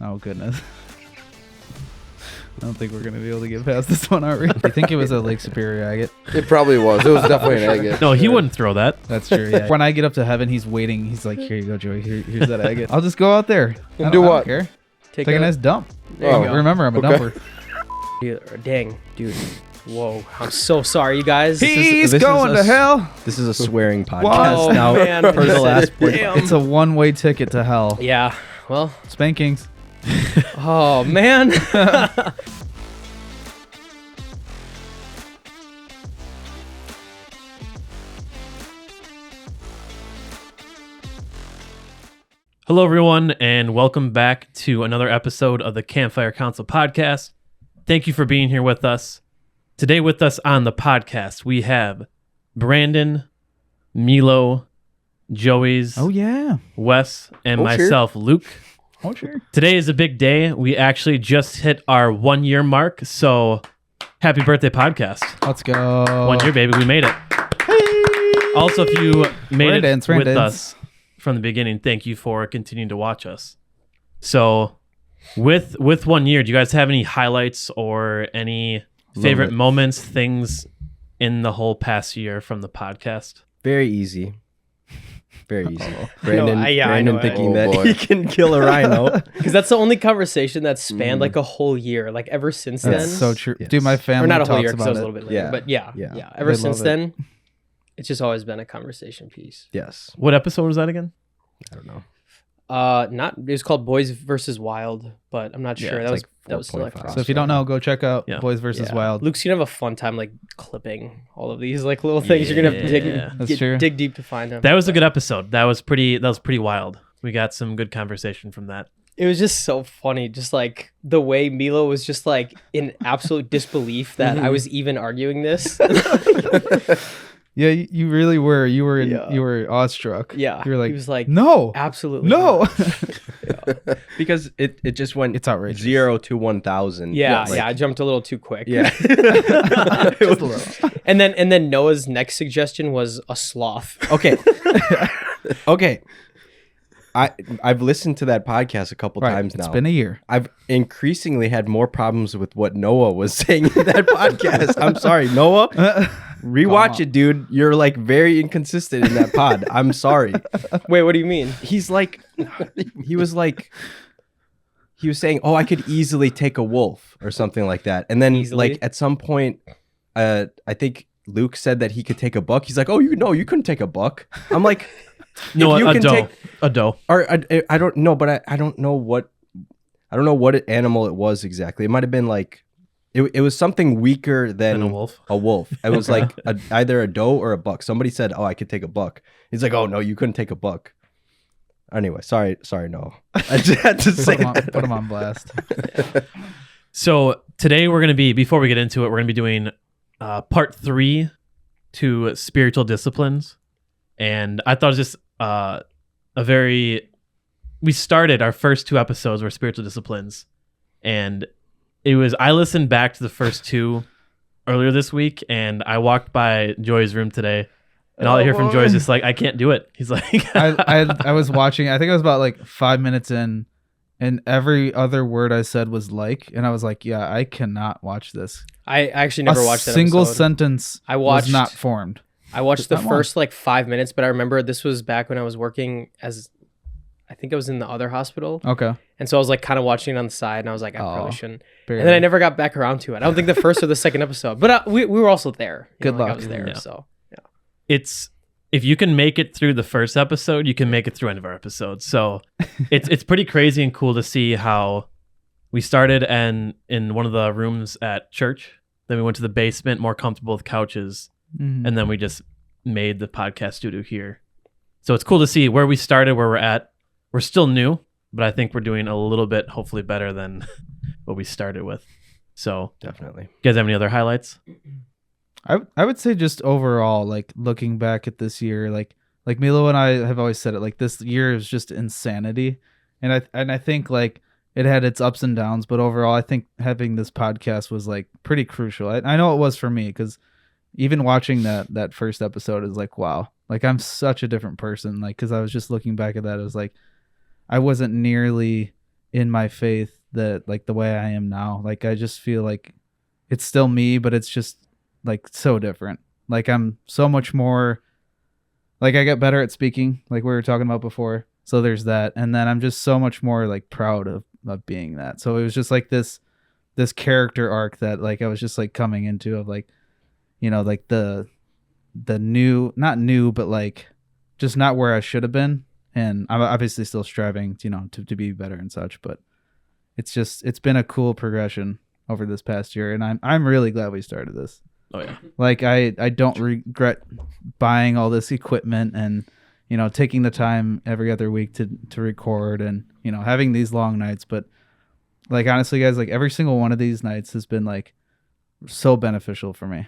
Oh, goodness. I don't think we're going to be able to get past this one, are we? You think it was a Lake Superior agate? It probably was. It was definitely an agate. No, he wouldn't throw that. That's true, yeah. When I get up to heaven, he's waiting. He's like, here you go, Joey. Here's that agate. I'll just go out there. And do I what? don't care. Take a nice dump. There you go. Remember, I'm a dumper. Dang, dude. Whoa. I'm so sorry, you guys. He's going to hell. This is a swearing podcast Oh, now. man. For the last point. Damn. It's a one-way ticket to hell. Yeah. Well. Spankings. Oh, man. Hello, everyone, and welcome back to another episode of the Campfire Council podcast. Thank you for being here with us. Today with us on the podcast, we have Brandon, Milo, Joey's, Oh, yeah. Wes, and Oh, myself, Luke. Oh, sure. Today is a big day. We actually just hit our 1 year mark, so happy birthday, podcast. Let's go. 1 year, baby. We made it. Also, if you made it with us from the beginning, thank you for continuing to watch us. So with 1 year, do you guys have any highlights or any favorite moments, things in the whole past year from the podcast? Very easy. Very easy. I Brandon, know, I Brandon know. thinking Oh, that boy. he can kill a rhino. Because that's the only conversation that spanned like a whole year. Like ever since That's then. so true. Yes. Dude, my Or family not a whole talks year because about it was a it. little bit later. Yeah. But yeah. Yeah. Ever They since love it. then, it's just always been a conversation piece. Yes. What episode was that again? I don't know. It was called Boys versus Wild, but I'm not Yeah, sure. it's That was like that was still like 4.5. So if you don't know, go check out Yeah. Boys versus Wild. Luke's gonna have a fun time like clipping all of these like little things. You're gonna have to Yeah. That's true. dig deep to find them. That was a good episode. That was pretty wild. We got some good conversation from that. It was just so funny, just like the way Milo was just like in absolute disbelief that I was even arguing this. Yeah, you really were. You were Yeah. you were awestruck. Yeah, You were like, he was like, no, absolutely no. not." Because it just went It's outrageous. 0 to 1,000. Yeah, Like, I jumped a little too quick. Yeah. Just a little. and then Noah's next suggestion was a sloth. Okay. Okay. I've listened to that podcast a couple times now. It's been a year. I've increasingly had more problems with what Noah was saying in that podcast. I'm sorry, Noah. Rewatch it, dude. You're like very inconsistent in that pod. I'm sorry. Wait, what do you mean? He was saying, "Oh, I could easily take a wolf" or something like that. And then Easily? like at some point, I think Luke said that he could take a buck. He's like, "Oh, you couldn't take a buck." I'm like, No, if you a can doe. take- A doe. or I don't know, but I don't know what animal it was exactly. It might have been like it was something weaker than And a wolf. A wolf. It was like either a doe or a buck. Somebody said, "Oh, I could take a buck." He's like, "Oh no, you couldn't take a buck." Anyway, sorry, no. I just had to say Put him on blast. So today we're going to be, before we get into it, we're going to be doing part 3 to spiritual disciplines. And I thought it was just we started our first 2 episodes were spiritual disciplines. And I listened back to the first 2 earlier this week, and I walked by Joy's room today, and all I hear from Joy is just like, I can't do it. He's like, I was watching. I think I was about like 5 minutes in, and every other word I said was like, and I was like, yeah, I cannot watch this. I actually never watched that single episode. sentence. I watched was not formed. I watched the Not long. first like 5 minutes, but I remember this was back when I was working I think I was in the other hospital. Okay. And so I was like kind of watching it on the side, and I was like, I probably shouldn't. Barely. And then I never got back around to it. I don't think the first or the second episode, but we were also there. You Good know, like, luck. I was there, Yeah. so it's, if you can make it through the first episode, you can make it through any of our episodes. So it's pretty crazy and cool to see how we started in one of the rooms at church. Then we went to the basement, more comfortable with couches. Mhm. And then we just made the podcast studio here. So it's cool to see where we started, where we're at. We're still new, but I think we're doing a little bit, hopefully better than what we started with. So Definitely. you guys have any other highlights? I would say just overall, like looking back at this year, like Milo and I have always said it, like this year is just insanity, and I think like it had its ups and downs, but overall I think having this podcast was like pretty crucial. I know it was for me, because even watching that first episode is like, wow, like I'm such a different person, like because I was just looking back at that, it was like I wasn't nearly in my faith that like the way I am now. Like I just feel like it's still me, but it's just like so different. Like I'm so much more like I get better at speaking, like we were talking about before. So there's that. And then I'm just so much more like proud of being that. So it was just like this character arc that like I was just like coming into of like, you know, like the new, not new, but like just not where I should have been. And I'm obviously still striving, you know, to be better and such, but it's been a cool progression over this past year. And I'm really glad we started this. Oh yeah. Like I don't regret buying all this equipment and, you know, taking the time every other week to record and, you know, having these long nights. But like, honestly, guys, like every single one of these nights has been like so beneficial for me.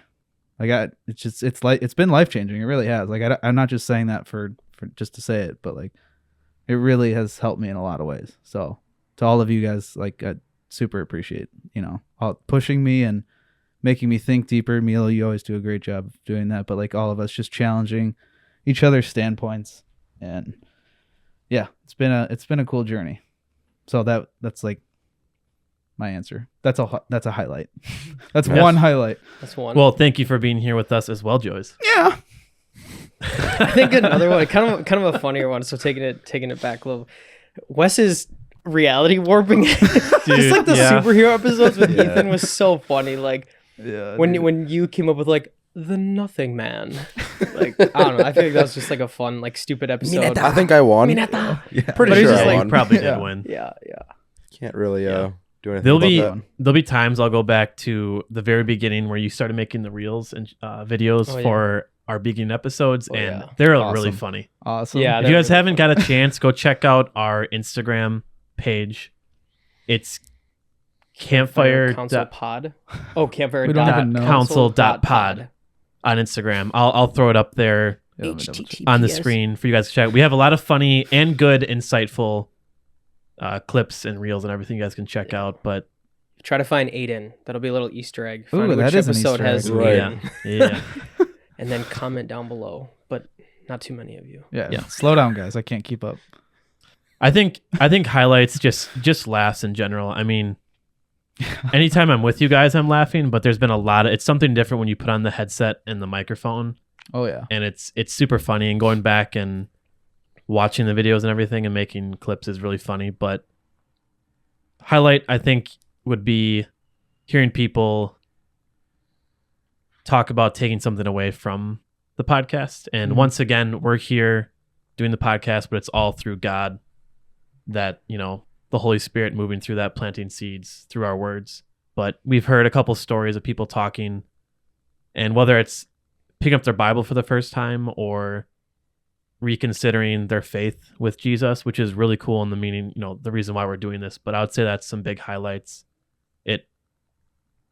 Like it's been life changing. It really has. Like I'm not just saying that for just to say it, but like it really has helped me in a lot of ways. So to all of you guys, like I super appreciate, you know, all pushing me and making me think deeper. Milo, you always do a great job of doing that, but like all of us just challenging each other's standpoints. And yeah, it's been a cool journey. So that's like my answer. That's a highlight. That's Yes. one highlight. That's one. Well, thank you for being here with us as well, Joyce. Yeah. I think another one, kind of a funnier one. So taking it back a little. Wes's reality warping, just like the yeah. superhero episodes with Ethan was so funny. Like Yeah. when you came up with like the Nothing Man, like I don't know. I feel like that was just like a fun, like stupid episode. I think I won. Mineta. Pretty But it's sure just I like won. probably Yeah. did win. Yeah. Can't really do anything There'll about that. be times I'll go back to the very beginning where you started making the reels and videos Oh, yeah. for our beginning episodes, Oh, and yeah. they're Awesome. really funny. Awesome. Yeah. If you guys haven't got a chance, go check out our Instagram page. It's Campfire Council Pod. Oh, Campfire We don't even know. Council.pod on Instagram. I'll throw it up there Yeah, let me double check. on the screen for you guys to check. We have a lot of funny and good, insightful clips and reels and everything you guys can check out. But Try to find Aiden. That'll be a little Easter egg. Ooh, Find that which is an episode Easter has egg. Right. Aiden. yeah, And then comment down below, but not too many of you. Yeah. Slow down, guys. I can't keep up. I think highlights just laughs in general. I mean, anytime I'm with you guys, I'm laughing. But there's been a lot of it's something different when you put on the headset and the microphone, Oh yeah. and it's super funny. And going back and watching the videos and everything and making clips is really funny. But highlight, I think, would be hearing people talk about taking something away from the podcast. And once again, we're here doing the podcast, but it's all through God, that, you know, the Holy Spirit moving through that, planting seeds through our words. But we've heard a couple stories of people talking, and whether it's picking up their Bible for the first time or reconsidering their faith with Jesus, which is really cool in the meaning, you know, the reason why we're doing this. But I would say that's some big highlights. It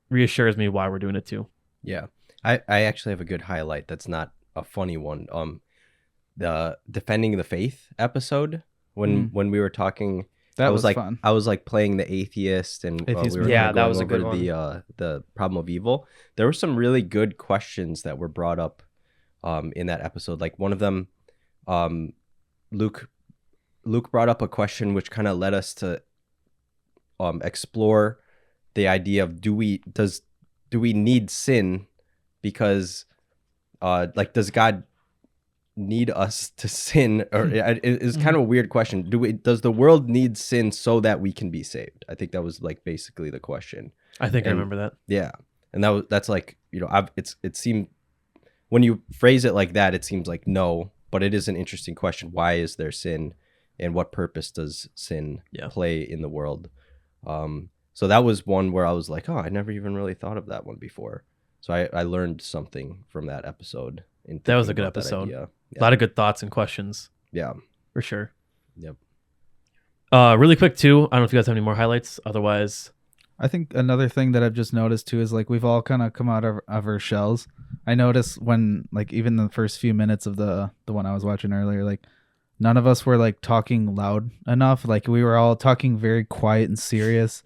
reassures me why we're doing it too. Yeah. I actually have a good highlight that's not a funny one. The Defending the Faith episode when we were talking, That I was like fun. I was like playing the atheist, and Atheist we were Yeah, kinda that going was a good over the problem of evil. There were some really good questions that were brought up in that episode. Like one of them, Luke brought up a question which kind of led us to explore the idea of do we need sin, because like does God need us to sin, or it's kind of a weird question. Does the world need sin so that we can be saved? I think that was like basically the question. I think I And- remember that. Yeah, and that's like, you know, it seemed, when you phrase it like that, it seems like no, but it is an interesting question. Why is there sin, and what purpose does sin Yeah. play in the world? So that was one where I was like, oh, I never even really thought of that one before. So I learned something from that episode. That was a thinking good about that episode. idea. A lot of good thoughts and questions Yeah. for sure. Yep. Really quick too. I don't know if you guys have any more highlights. Otherwise, I think another thing that I've just noticed too is like we've all kind of come out of our shells. I noticed when like even the first few minutes of the one I was watching earlier, like none of us were like talking loud enough. Like we were all talking very quiet and serious.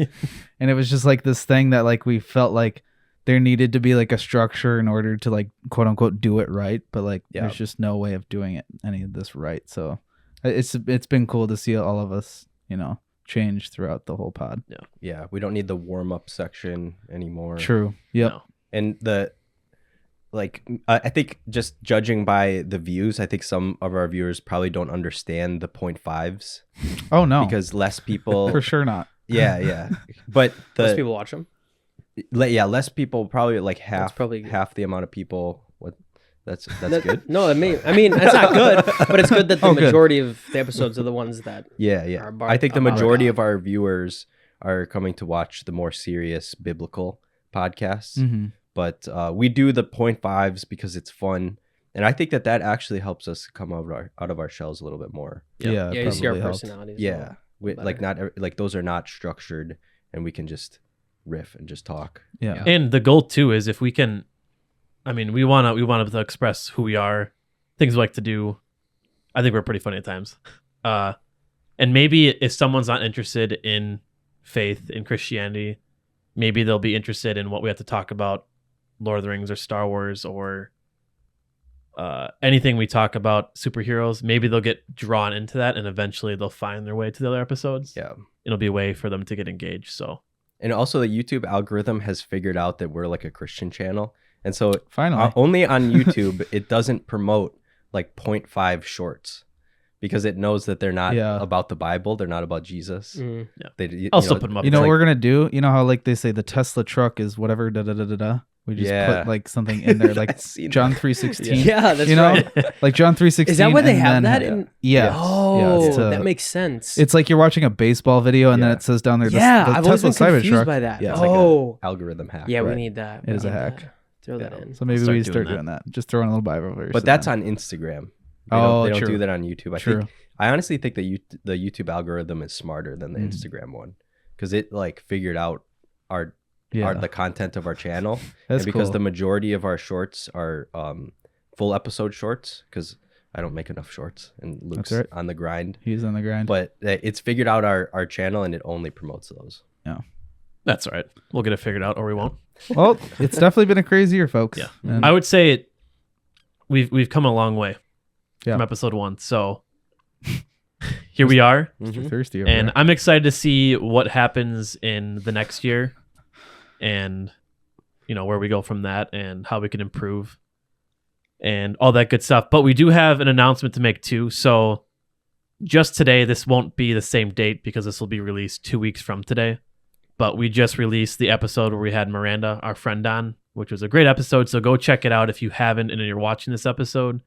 And it was just like this thing that like we felt like there needed to be like a structure in order to like quote unquote do it right. But like there's just no way of doing it any of this right. So it's been cool to see all of us, you know, change throughout the whole pod. Yeah, we don't need the warm up section anymore. True. Yep. No. And I think just judging by the views, I think some of our viewers probably don't understand the 0.5s Oh no, because less people. for sure not. Yeah. But Most people watch them. less people, probably like half probably good. half the amount of people. What? That's good. No, I mean it's not good, but it's good that the Oh, good. majority of the episodes are the ones that Yeah. are I think the about majority God. of our viewers are coming to watch the more serious biblical podcasts. Mm-hmm. But we do the 0.5s because it's fun, and I think that actually helps us come out of our shells a little bit more. Yeah. Yeah, you see our probably helped. personalities. Yeah, like better. not like those are not structured, and we can just riff and just talk. Yeah. And the goal too is if we can, I mean, we want to express who we are, things we like to do. I think we're pretty funny at times. And maybe if someone's not interested in faith, in Christianity, maybe they'll be interested in what we have to talk about, Lord of the Rings or Star Wars or anything we talk about superheroes. Maybe they'll get drawn into that, and eventually they'll find their way to the other episodes. Yeah, It'll be a way for them to get engaged. So and also the YouTube algorithm has figured out that we're like a Christian channel, and so Finally. only on YouTube it doesn't promote like 0.5 shorts because it knows that they're not Yeah. about the Bible, they're not about Jesus. Mhm. I'll still put them up. You know there. what we're gonna do? You know how like they say the Tesla truck is whatever da da da da da. We just Yeah. put like something in there, like I've seen John that. 3:16. Yeah, that's you know, right. like John 3:16. Is that why they and have then- that in? Yeah. Oh, it's that makes sense. It's like you're watching a baseball video, and then Yeah. it says down there, yeah, the I've always Tesla been Cybertruck. confused by that. Yeah, it's like a- Oh, Algorithm hack. yeah, we right? need that. It is We a need hack. that. Throw that Yeah. in. So maybe Start we doing start that. doing that. Just throw in a little Bible verse. But and that's then- on Instagram. Oh, They don't true. do that on YouTube. True. I honestly think the YouTube algorithm is smarter than the Mm. Instagram one because it like figured out our Yeah, the content of our channel, that's and because cool. the majority of our shorts are full episode shorts because I don't make enough shorts and Luke's right. on the grind. He's on the grind. But it's figured out our channel and it only promotes those. That's all right. We'll get it figured out, or we won't. Well, it's definitely been a crazy year, folks. Yeah. And I would say we've come a long way Yeah. from episode 1. So here we are, Mr. Thirsty over and there. I'm excited to see what happens in the next year, and where we go from that, and how we can improve, and all that good stuff. But we do have an announcement to make too. So just today, this won't be the same date because this will be released 2 weeks from today. But we just released the episode where we had Miranda, our friend, on, which was a great episode. So go check it out if you haven't and you're watching this episode.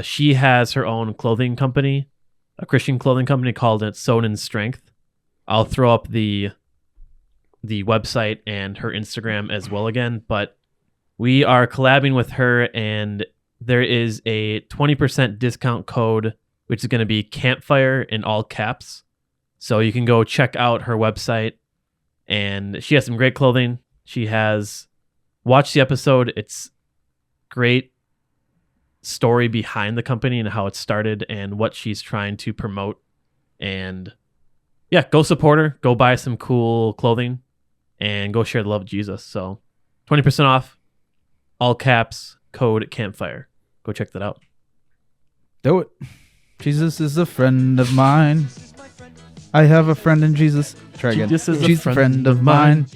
She has her own clothing company, a Christian clothing company called it Sewn in Strength. I'll throw up the website and her Instagram as well again. But we are collabing with her, and there is a 20% discount code, which is going to be Campfire in all caps. So you can go check out her website. And she has some great clothing. She has watched the episode. It's great story behind the company and how it started and what she's trying to promote. And yeah, go support her. Go buy some cool clothing and go share the love of Jesus. So 20% off, all caps, code Campfire. Go check that out. Do it. Jesus is a friend of mine. I have a friend in Jesus. Try again. Jesus is a Jesus friend of mine.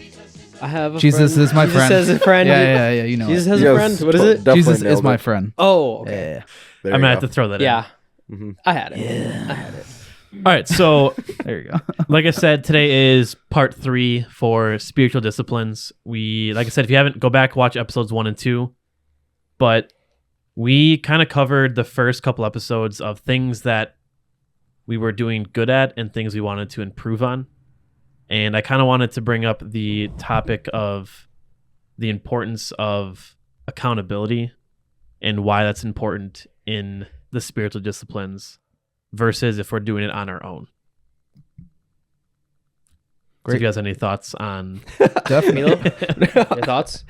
I have a Jesus friend. is my Jesus friend. has a friend. Yeah. You know. Jesus it. has a friend. What is it? Definitely Jesus is nailed my it. friend. Oh, okay. Yeah. There I'm you going to have go. to throw that Yeah, Mhm. I had it. I had it. in. All right. So There you go. like I said, today is part 3 for spiritual disciplines. Like I said, if you haven't, go back, watch episodes 1 and 2. But we kind of covered the first couple episodes of things that we were doing good at and things we wanted to improve on. And I kind of wanted to bring up the topic of the importance of accountability and why that's important in the spiritual disciplines versus if we're doing it on our own. So if you guys have any thoughts on Definitely. Milo, your thoughts?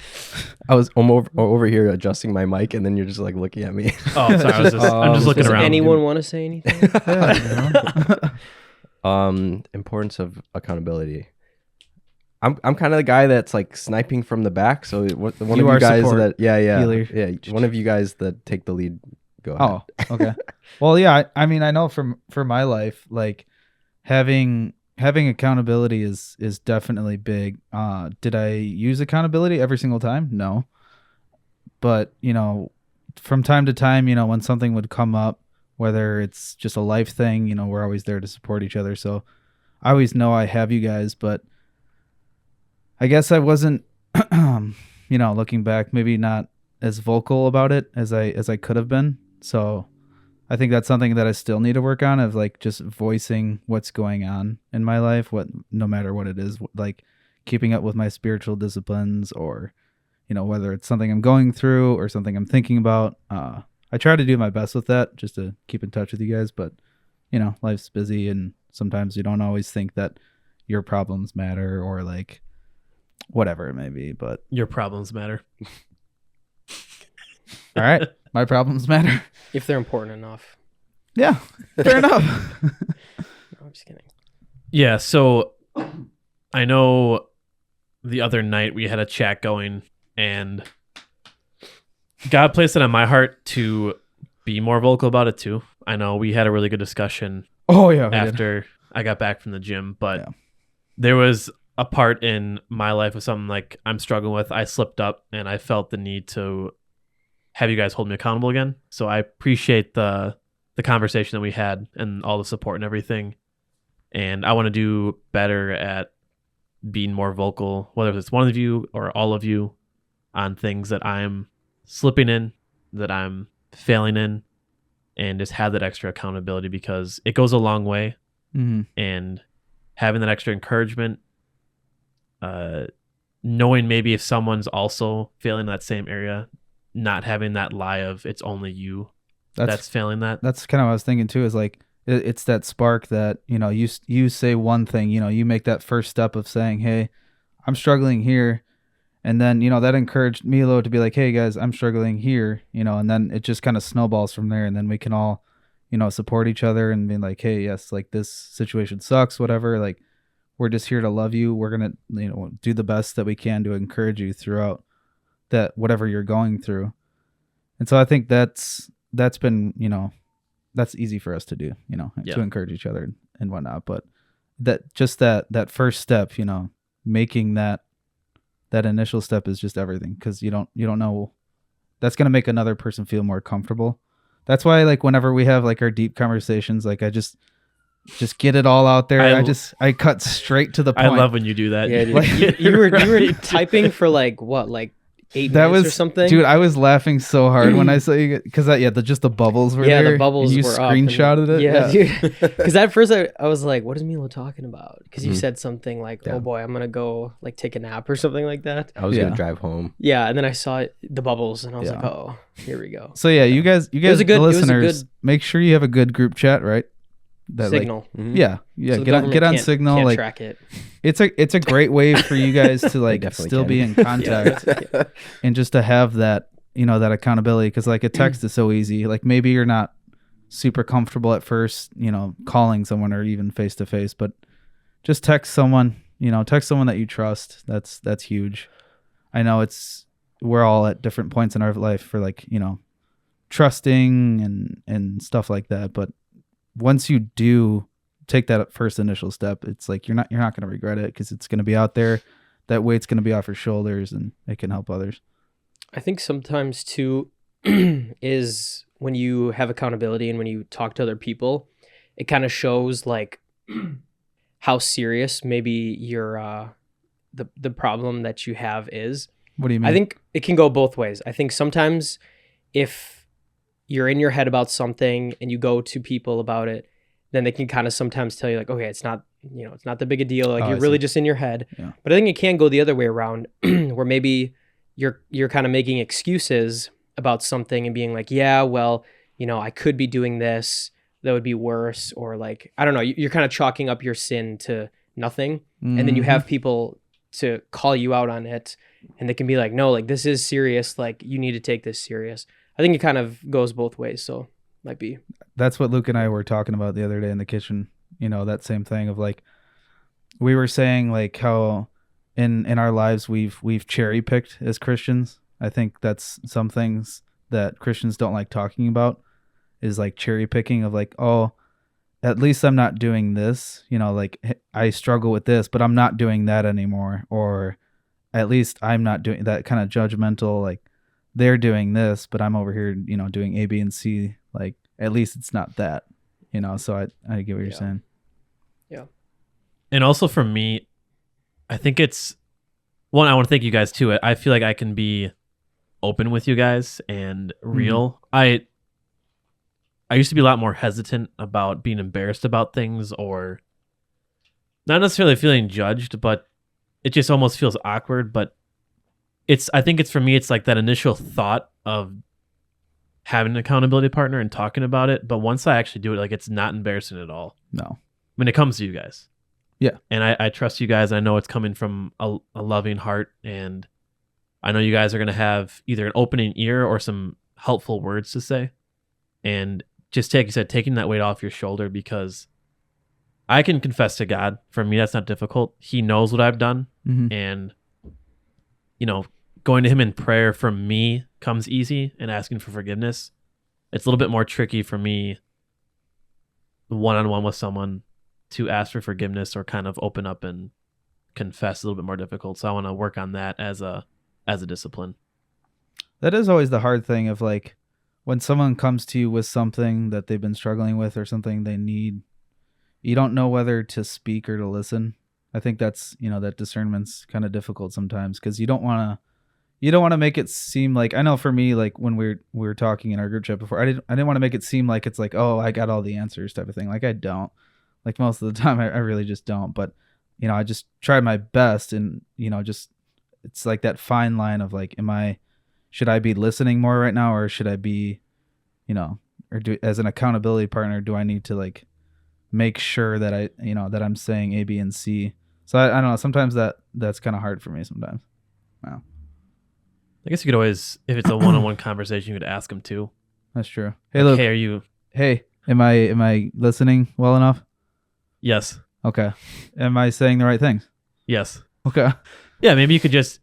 I'm over here adjusting my mic, and then you're just like looking at me. Oh, sorry. I'm just looking Does around. anyone want to say anything? Yeah, you know. Importance of accountability. I'm kind of the guy that's like sniping from the back. So one You of you are guys support that healer. one of you guys that take the lead. Go ahead. Oh, okay. Well, yeah. I mean, I know from my life, like having having accountability is definitely big. Did I use accountability every single time? No. But, from time to time, when something would come up, whether it's just a life thing, we're always there to support each other. So I always know I have you guys, but I guess I wasn't, looking back, maybe not as vocal about it as I could have been. So I think that's something that I still need to work on, of like just voicing what's going on in my life, no matter what it is, like keeping up with my spiritual disciplines, or, whether it's something I'm going through or something I'm thinking about. I try to do my best with that, just to keep in touch with you guys, but life's busy, and sometimes you don't always think that your problems matter, or like whatever it may be, but Your problems matter. all right, my problems matter. If they're important enough. Yeah, fair enough. No, I'm just kidding. Yeah, so I know the other night we had a chat going, and God placed it on my heart to be more vocal about it too. I know we had a really good discussion Oh yeah, we did. after I got back from the gym, but Yeah. there was a part in my life of something like I'm struggling with. I slipped up, and I felt the need to have you guys hold me accountable again. So I appreciate the conversation that we had and all the support and everything. And I want to do better at being more vocal, whether it's one of you or all of you, on things that I'm slipping in, that I'm failing in, and just have that extra accountability, because it goes a long way. Mm-hmm. And having that extra encouragement, knowing maybe if someone's also failing in that same area, not having that lie of it's only you that's failing that. That's kind of what I was thinking too, is like it's that spark that you say one thing, you make that first step of saying, hey, I'm struggling here, and then that encouraged Milo to be like, hey guys, I'm struggling here, and then it just kind of snowballs from there, and then we can all support each other and be like, hey, yes, like this situation sucks, whatever, like we're just here to love you, we're gonna do the best that we can to encourage you throughout that whatever you're going through. And so I think that's been that's easy for us to do, to encourage each other and whatnot. But that first step, making that initial step is just everything, because you don't know, that's going to make another person feel more comfortable. That's why, like, whenever we have like our deep conversations, like I just get it all out there. I cut straight to the point. I love when you do that. Yeah, dude. you were typing for like 8 minutes or something. Dude, I was laughing so hard when I saw you, because just the bubbles were yeah, there. the bubbles and you were screenshotted up, it. Yeah, dude. Because at first I was like, what is Milo talking about? Because you said something like, Yeah. oh boy, I'm gonna go like take a nap or something like that. I was Yeah. gonna drive home. Yeah, and then I saw the bubbles, and I was Yeah. like, oh, here we go. So yeah, you guys, was a good- the it was a listeners, good- make sure you have a good group chat, right? That, like, Signal. yeah, So the get on government Signal. can't Like track it. it's a great way for you guys to like definitely still can. be in contact and just to have that that accountability, because like a text is so easy. Like maybe you're not super comfortable at first, calling someone or even face to face, but just text someone. Text someone that you trust. That's huge. I know we're all at different points in our life for like trusting and stuff like that, but once you do take that first initial step, it's like you're not going to regret it, because it's going to be out there. That weight's going to be off your shoulders, and it can help others. I think sometimes too is when you have accountability and when you talk to other people, it kind of shows like how serious maybe your the problem that you have is. What do you mean? I think it can go both ways. I think sometimes if you're in your head about something and you go to people about it, then they can kind of sometimes tell you like, okay, it's not that big a deal. Like Oh, you're I really see. just in your head. Yeah. But I think it can go the other way around where maybe you're kind of making excuses about something and being like, yeah, well, I could be doing this. That would be worse. Or like, I don't know, you're kind of chalking up your sin to nothing. And then you Mhm. have people to call you out on it, and they can be like, no, like this is serious. Like you need to take this serious. I think it kind of goes both ways. So might be. That's what Luke and I were talking about the other day in the kitchen. That same thing of like, we were saying like how in our lives we've cherry picked as Christians. I think that's some things that Christians don't like talking about, is like cherry picking of like, oh, at least I'm not doing this, like I struggle with this, but I'm not doing that anymore. Or at least I'm not doing that kind of judgmental, like they're doing this, but I'm over here, doing A, B, and C. Like at least it's not that, so I get what you're saying. Yeah. And also for me, I think it's one, I want to thank you guys too. I feel like I can be open with you guys and real. I used to be a lot more hesitant about being embarrassed about things, or not necessarily feeling judged, but it just almost feels awkward. But I think it's for me, it's like that initial thought of having an accountability partner and talking about it. But once I actually do it, like it's not embarrassing at all No. when it comes to you guys. Yeah. And I trust you guys. I know it's coming from a loving heart, and I know you guys are going to have either an opening ear or some helpful words to say. And just taking that weight off your shoulder, because I can confess to God. For me, that's not difficult. He knows what I've done. Mm-hmm. And, going to him in prayer from me comes easy, and asking for forgiveness, it's a little bit more tricky for me one-on-one with someone to ask for forgiveness or kind of open up and confess, a little bit more difficult. So I want to work on that as a discipline. That is always the hard thing of like when someone comes to you with something that they've been struggling with or something they need, you don't know whether to speak or to listen. I think that's, that discernment's kind of difficult sometimes because you don't want to make it seem like, I know for me, like when we were talking in our group chat before, I didn't want to make it seem like it's like, oh, I got all the answers type of thing. Like I don't. Like most of the time, I really just don't. But, I just try my best, and, just it's like that fine line of like, should I be listening more right now, or should I be, or as an accountability partner, do I need to like make sure that that I'm saying A, B, and C? So I don't know. Sometimes that's kind of hard for me sometimes. Wow. I guess you could always, if it's a one-on-one conversation, you could ask them too. That's true. Hey, like, look. Hey, are you? Hey, am I listening well enough? Yes. Okay. Am I saying the right things? Yes. Okay. Yeah, maybe you could just,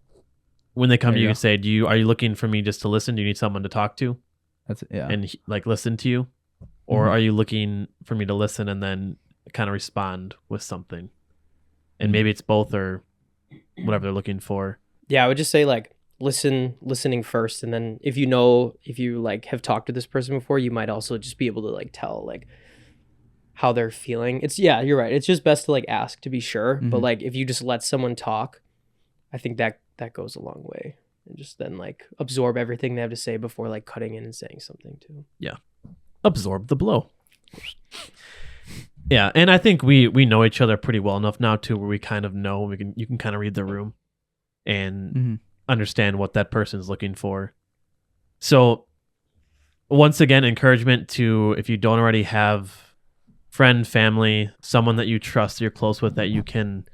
when they come There to you, you you could say, are you looking for me just to listen? Do you need someone to talk to That's it. Yeah. and like listen to you? Or Mhm. are you looking for me to listen and then kind of respond with something? And Mhm. maybe it's both or whatever they're looking for. Yeah, I would just say like listening first, and then if you like have talked to this person before, you might also just be able to like tell like how they're feeling. You're right. It's just best to like ask to be sure. But Mhm. like if you just let someone talk, I think that goes a long way. And just then like absorb everything they have to say before like cutting in and saying something too. Absorb the blow. Yeah, and I think we know each other pretty well enough now too, where we kind of know you can kind of read the room and Mhm. understand what that person's looking for. So once again, encouragement to, if you don't already have friend, family, someone that you trust, you're close with, that you can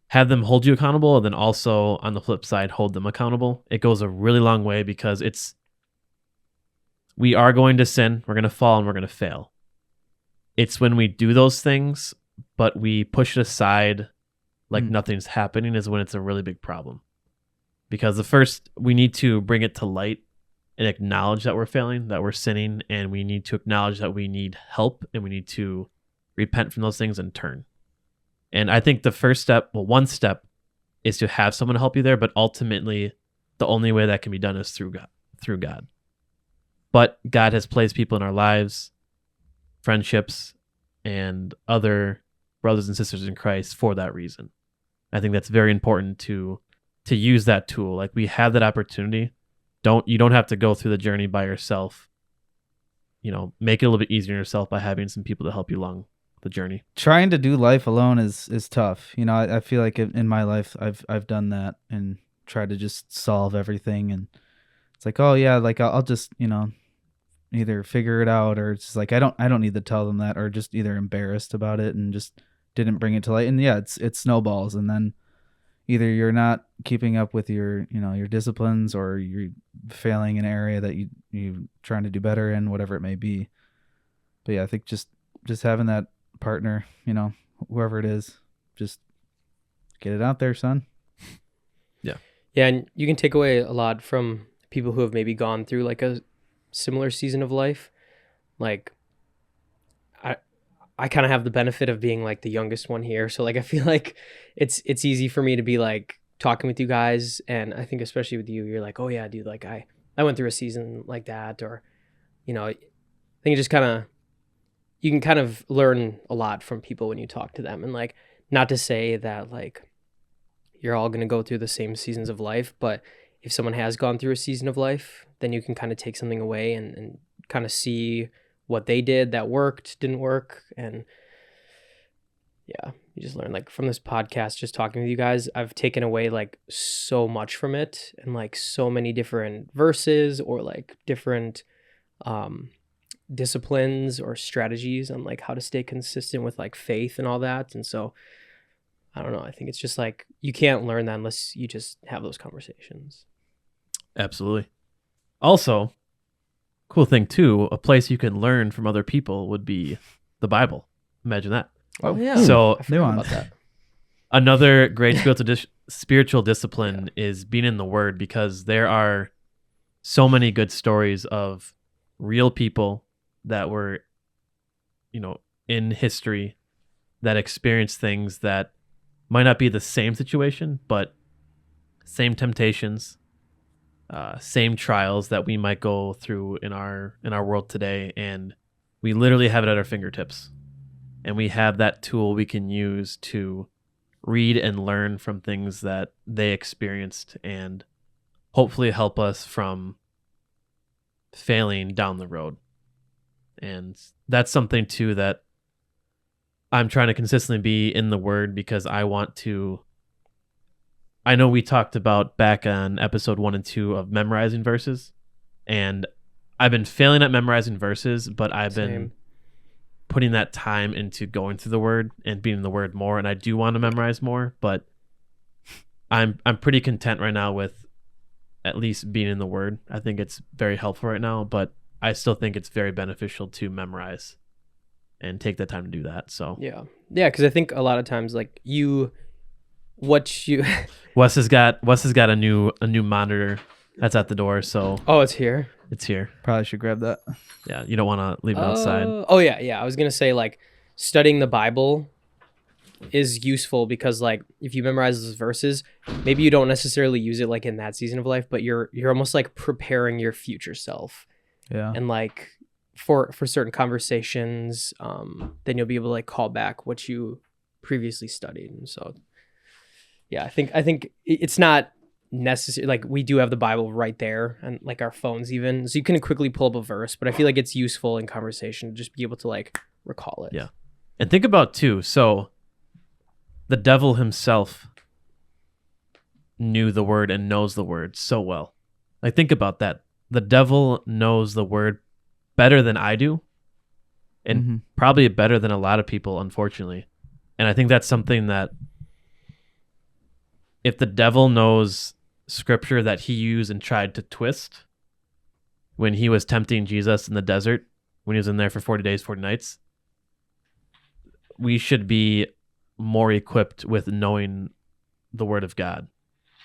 have them hold you accountable, and then also on the flip side, hold them accountable. It goes a really long way, because we are going to sin, we're going to fall, and we're going to fail. It's when we do those things, but we push it aside like nothing's happening, is when it's a really big problem. Because we need to bring it to light and acknowledge that we're failing, that we're sinning, and we need to acknowledge that we need help, and we need to repent from those things and turn. And I think the first step, one step, is to have someone help you there, but ultimately the only way that can be done is through God. But God has placed people in our lives, friendships, and other brothers and sisters in Christ for that reason. I think that's very important to use that tool. Like, we have that opportunity. You don't have to go through the journey by yourself. Make it a little bit easier on yourself by having some people to help you along the journey. Trying to do life alone is tough. I feel like in my life I've done that and tried to just solve everything, and it's like, oh yeah, like I'll just either figure it out, or it's just like I don't need to tell them that, or just either embarrassed about it and just didn't bring it to light. And yeah, it snowballs, and then either you're not keeping up with your your disciplines, or you're failing in an area that you trying to do better in, whatever it may be. But yeah, I think just having that partner, whoever it is, just get it out there, son. Yeah, and you can take away a lot from people who have maybe gone through like a similar season of life. Like I kind of have the benefit of being like the youngest one here. So like I feel like it's easy for me to be like talking with you guys, and I think especially with you, you're like, "Oh yeah, dude, like I went through a season like that," or I think it just kind of you can kind of learn a lot from people when you talk to them. And like, not to say that like you're all going to go through the same seasons of life, but if someone has gone through a season of life, then you can kind of take something away and kind of see what they did that worked, didn't work. And yeah, you just learn. Like from this podcast, just talking with you guys, I've taken away like so much from it, and like so many different verses or like different disciplines or strategies on like how to stay consistent with like faith and all that. And so I don't know, I think it's just like you can't learn that unless you just have those conversations. Absolutely. Also, cool thing too, a place you can learn from other people would be the Bible. Imagine that. Oh yeah, So I forgot about that. another great spiritual discipline is being in the Word, because there are so many good stories of real people that were, in history that experienced things that might not be the same situation, but same temptations, same trials that we might go through in our world today, and we literally have it at our fingertips. And we have that tool we can use to read and learn from things that they experienced, and hopefully help us from failing down the road. And that's something too that I'm trying to consistently be in the Word, because I know we talked about back on episode 1 and 2 of memorizing verses, and I've been failing at memorizing verses, but I've been putting that time into going through the Word and being in the Word more. And I do want to memorize more, but I'm pretty content right now with at least being in the Word. I think it's very helpful right now, but I still think it's very beneficial to memorize and take the time to do that. So Yeah, because I think a lot of times like Wes has got a new monitor that's at the door, so oh, it's here. it's here. Probably should grab that. Yeah, you don't want to leave it outside. Oh yeah. I was gonna say like studying the Bible is useful, because like if you memorize those verses, maybe you don't necessarily use it like in that season of life, but you're almost like preparing your future self. Yeah. And like for certain conversations, then you'll be able to like call back what you previously studied. And so yeah, I think it's not necessary. Like we do have the Bible right there, and like our phones even, so you can quickly pull up a verse, but I feel like it's useful in conversation to just be able to like recall it. Yeah. And think about too, so the devil himself knew the Word and knows the Word so well. Like think about that. The devil knows the Word better than I do, and probably better than a lot of people, unfortunately. And I think that's something that if the devil knows scripture that he used and tried to twist when he was tempting Jesus in the desert, when he was in there for 40 days, 40 nights, we should be more equipped with knowing the Word of God.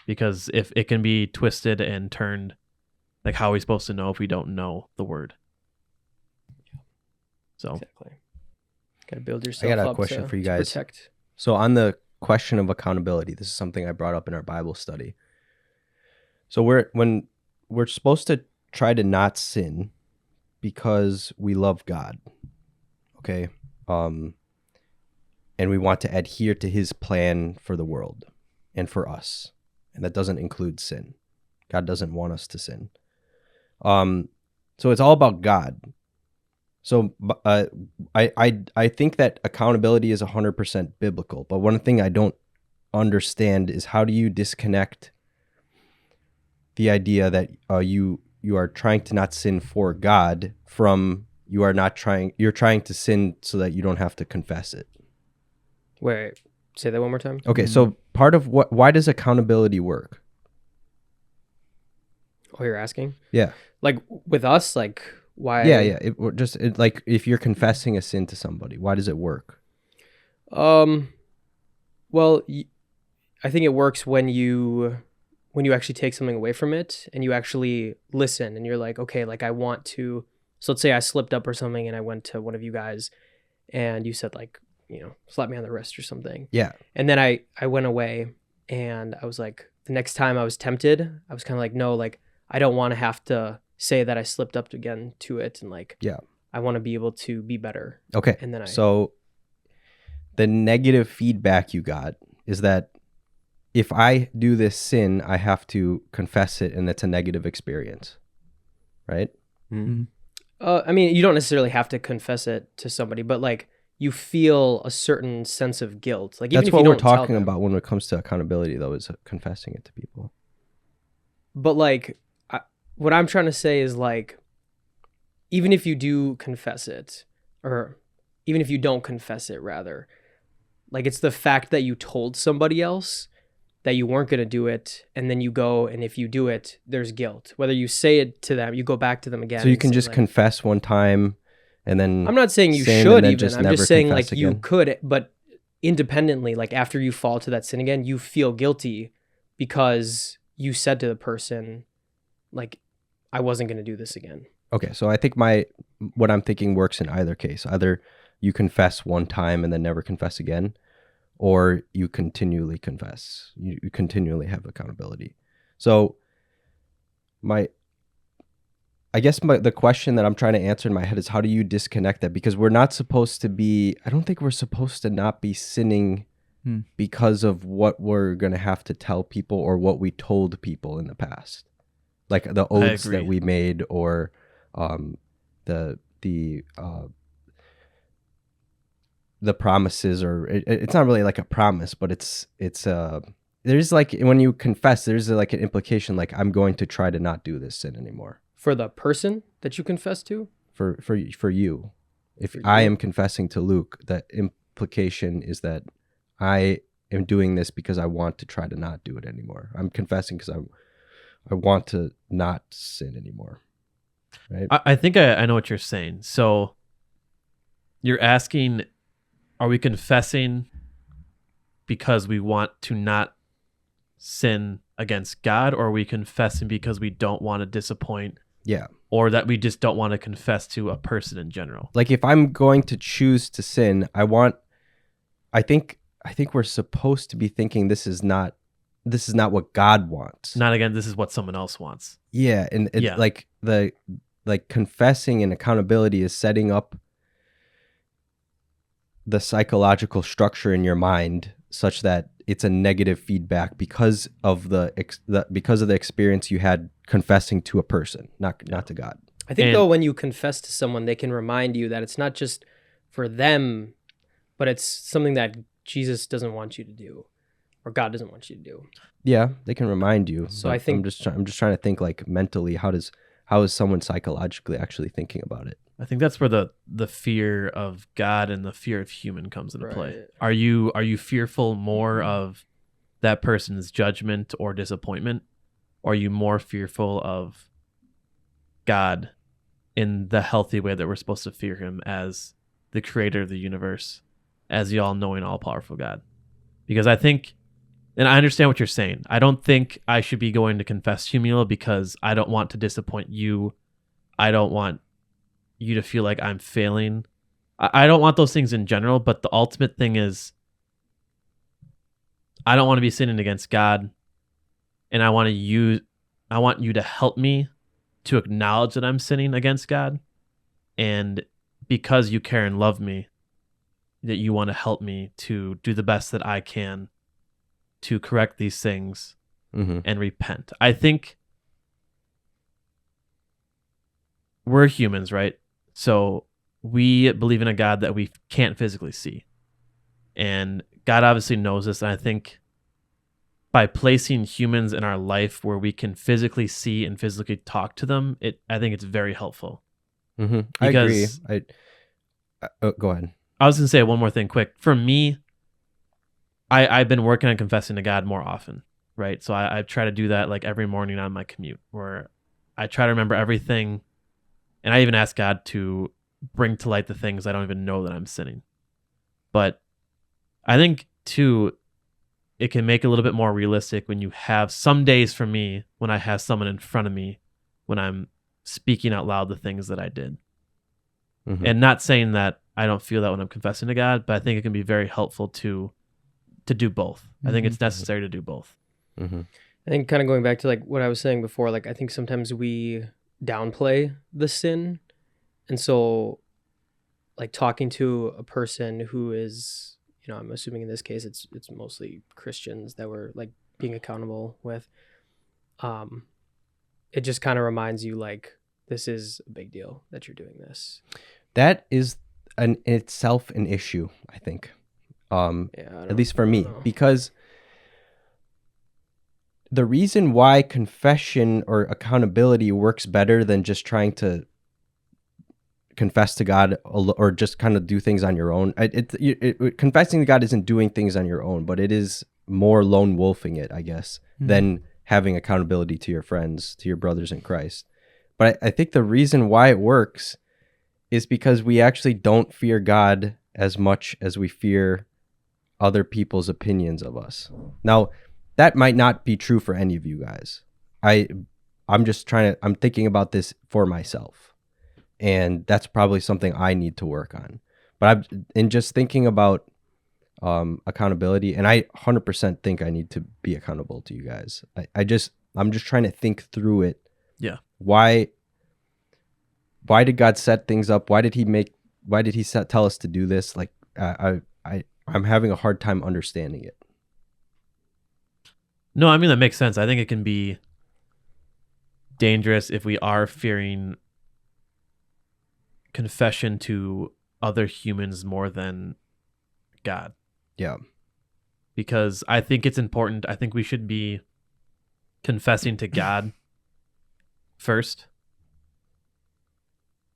Because if it can be twisted and turned, like how are we supposed to know if we don't know the Word? So Exactly. Got to build yourself I got a up question for you to guys. protect. So on the question of accountability, this is something I brought up in our Bible study. So when we're supposed to try to not sin because we love God, okay, and we want to adhere to His plan for the world and for us, and that doesn't include sin. God doesn't want us to sin. So it's all about God. So I think that accountability is 100% biblical, but one thing I don't understand is how do you disconnect the idea that you are trying to not sin for God from you're trying to sin so that you don't have to confess it. Wait, say that one more time. Okay, so part of why does accountability work? Oh, you're asking? Yeah. Like with us, like why? Yeah. Like if you're confessing a sin to somebody, why does it work? Well, I think it works when you actually take something away from it and you actually listen and you're like, okay, like I want to. So let's say I slipped up or something and I went to one of you guys and you said like, slap me on the wrist or something. Yeah. And then I went away, and I was like, the next time I was tempted, I was kind of like, no, like I don't want to have to say that I slipped up again to it, and like, Yeah. I want to be able to be better. Okay. And then So the negative feedback you got is that if I do this sin, I have to confess it, and it's a negative experience, right? Mm. I mean, you don't necessarily have to confess it to somebody, but like you feel a certain sense of guilt. Like even That's if what you we're don't tell talking them. about when it comes to accountability, though, is confessing it to people. But like, what I'm trying to say is like, even if you do confess it, or even if you don't confess it, rather, like it's the fact that you told somebody else that you weren't going to do it, and then you go, and if you do it, there's guilt. Whether you say it to them, you go back to them again. So you and can say, just like, confess one time, and then I'm not saying you sin, should and then even. just I'm never just saying confess like you again. could, but independently, like after you fall to that sin again, you feel guilty because you said to the person, like, I wasn't going to do this again. Okay, so I think what I'm thinking works in either case. Either you confess one time and then never confess again, or you continually confess. You continually have accountability. So I guess the question that I'm trying to answer in my head is, how do you disconnect that? Because we're not supposed to be, I don't think we're supposed to not be sinning because of what we're going to have to tell people or what we told people in the past. Like the oaths that we made, or the promises, or it's not really like a promise, but it's there's like, when you confess, there's like an implication, like I'm going to try to not do this sin anymore. For the person that you confess to? For you. If For I you? am confessing to Luke, that implication is that I am doing this because I want to try to not do it anymore. I'm confessing because I want to not sin anymore. Right? I think I know what you're saying. So you're asking, are we confessing because we want to not sin against God, or are we confessing because we don't want to disappoint? Yeah. Or that we just don't want to confess to a person in general? Like if I'm going to choose to sin, I think we're supposed to be thinking this is not what God wants. Not again, this is what someone else wants. Yeah, and Yeah. like confessing and accountability is setting up the psychological structure in your mind such that it's a negative feedback because of the experience you had confessing to a person, not to God. I think And- though, when you confess to someone, they can remind you that it's not just for them, but it's something that Jesus doesn't want you to do, or God doesn't want you to do. Yeah, they can remind you. So but I think- I'm just trying to think like mentally, how is someone psychologically actually thinking about it? I think that's where the fear of God and the fear of human comes into play. Right. Are you fearful more of that person's judgment or disappointment? Or are you more fearful of God in the healthy way that we're supposed to fear him as the creator of the universe, as the all-knowing, all-powerful God? Because I think, and I understand what you're saying, I don't think I should be going to confess humility because I don't want to disappoint you. I don't want you to feel like I'm failing. I don't want those things in general, but the ultimate thing is I don't want to be sinning against God, and I want you to help me to acknowledge that I'm sinning against God, and because you care and love me, that you want to help me to do the best that I can to correct these things Mm-hmm. and repent. I think we're humans, right? So we believe in a God that we can't physically see. And God obviously knows this. And I think by placing humans in our life where we can physically see and physically talk to them, I think it's very helpful. Mm-hmm. I agree. Because- Go ahead. I was going to say one more thing quick. For me, I've been working on confessing to God more often, right? So I try to do that like every morning on my commute, where I try to remember everything. And I even ask God to bring to light the things I don't even know that I'm sinning. But I think, too, it can make it a little bit more realistic when you have some days, for me, when I have someone in front of me, when I'm speaking out loud the things that I did. Mhm. And not saying that I don't feel that when I'm confessing to God, but I think it can be very helpful to do both. I think it's necessary to do both. Mm-hmm. I think kind of going back to like what I was saying before, like I think sometimes we downplay the sin. And so like talking to a person who is, I'm assuming in this case it's mostly Christians that we're like being accountable with. It just kind of reminds you like this is a big deal that you're doing this. That is in itself an issue, I think. At least for me, because the reason why confession or accountability works better than just trying to confess to God or just kind of do things on your own. Confessing to God isn't doing things on your own, but it is more lone wolfing it, I guess, than having accountability to your friends, to your brothers in Christ. But I think the reason why it works is because we actually don't fear God as much as we fear other people's opinions of us. Now, that might not be true for any of you guys. I'm thinking about this for myself. And that's probably something I need to work on. But in just thinking about accountability, and I 100% think I need to be accountable to you guys. I'm just trying to think through it. Yeah. Why did God set things up? Why did he tell us to do this? Like I'm having a hard time understanding it. No, I mean, that makes sense. I think it can be dangerous if we are fearing confession to other humans more than God. Yeah. Because I think it's important. I think we should be confessing to God first.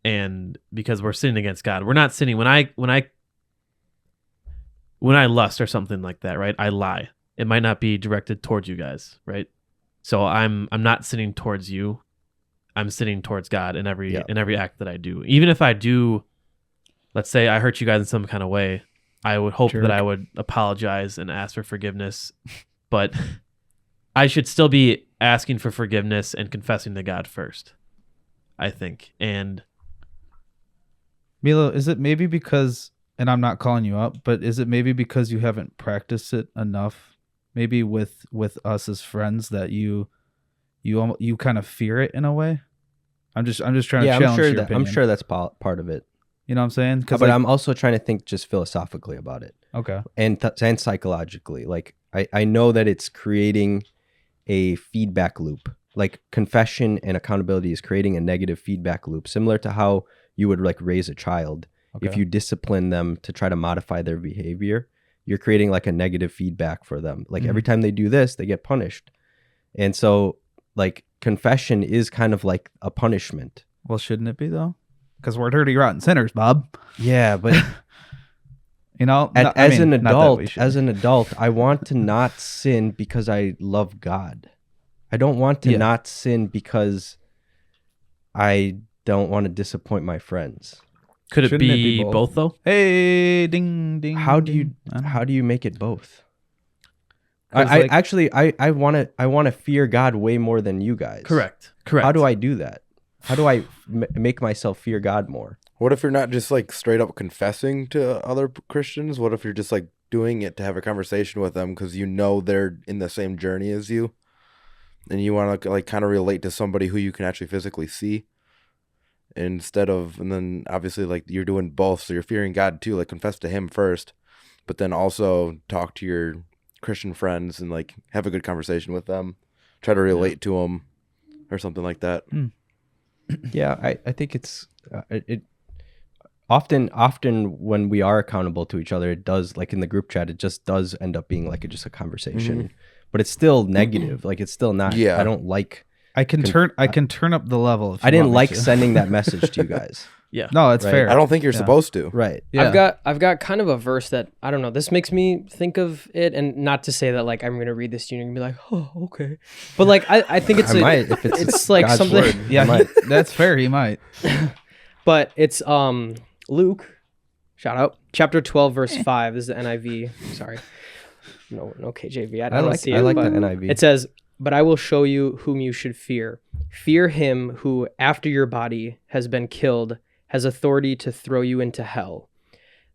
And because we're sinning against God, we're not sinning. When I lust or something like that, right? I lie. It might not be directed towards you guys, right? So I'm not sinning towards you. I'm sinning towards God in every act that I do. Even if I do, let's say I hurt you guys in some kind of way, I would hope that I would apologize and ask for forgiveness. But I should still be asking for forgiveness and confessing to God first, I think. And Milo, is it maybe because, and I'm not calling you up, but is it maybe because you haven't practiced it enough, maybe with us as friends, that you kind of fear it in a way? I'm just trying to challenge your opinion. I'm sure that's part of it. You know what I'm saying? But I'm also trying to think just philosophically about it. Okay. And psychologically. Like I know that it's creating a feedback loop. Like confession and accountability is creating a negative feedback loop, similar to how you would like raise a child. Okay. If you discipline them to try to modify their behavior, you're creating like a negative feedback for them. Like every time they do this, they get punished. And so like confession is kind of like a punishment. Well, shouldn't it be though? Because we're dirty, rotten sinners, Bob. Yeah, but as an adult, I want to not sin because I love God. I don't want to not sin because I don't want to disappoint my friends. Could it be both though? Hey, ding, ding. How do you make it both? I want to fear God way more than you guys. Correct. How do I do that? How do I make myself fear God more? What if you're not just like straight up confessing to other Christians? What if you're just like doing it to have a conversation with them because you know they're in the same journey as you, and you want to like kind of relate to somebody who you can actually physically see, and then obviously like you're doing both, so you're fearing God too, like confess to Him first, but then also talk to your Christian friends and like have a good conversation with them, try to relate to them, or something like that. Yeah, I think it's it often when we are accountable to each other, it does, like in the group chat, it just does end up being like just a conversation, but it's still negative. Like it's still not. Yeah, I don't like. I can turn up the level. If I didn't like sending that message to you guys. Yeah, no, it's fair. I don't think you're supposed to. Right. Yeah. I've got kind of a verse that I don't know. This makes me think of it, and not to say that like I'm gonna read this to you and be like, oh, okay, but like I think it's might if it's like God's something. Word. Yeah, that's fair. He might. But it's Luke, shout out, chapter 12, verse 5. This is the NIV. Sorry, no KJV. I like the NIV. It says, "But I will show you whom you should fear. Fear him who, after your body has been killed, has authority to throw you into hell.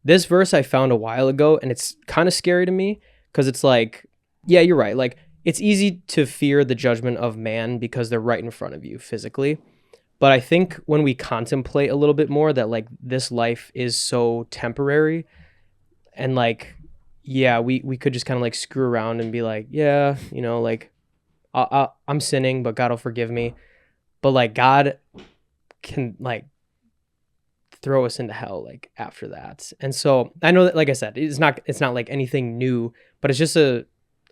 This verse I found a while ago, and it's kind of scary to me because it's like, yeah, you're right. Like, it's easy to fear the judgment of man because they're right in front of you physically. But I think when we contemplate a little bit more that like this life is so temporary, and like, yeah, we could just kind of like screw around and be like, yeah, like I'm sinning, but God will forgive me. But like God can like throw us into hell like after that. And so I know that, like I said, it's not like anything new, but it's just a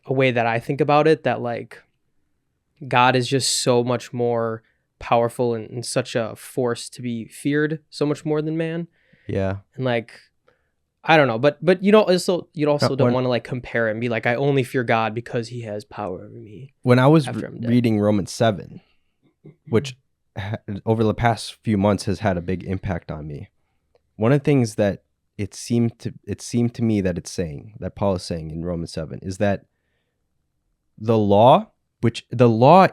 way that I think about it, that like God is just so much more powerful and such a force to be feared, so much more than man. Yeah. And like, I don't know, but you also don't when- want to like compare and be like, I only fear God because he has power over me. When I was After I'm dead. reading Romans 7, which over the past few months has had a big impact on me, one of the things that it seemed to me that it's saying, that Paul is saying in Romans 7, is that the law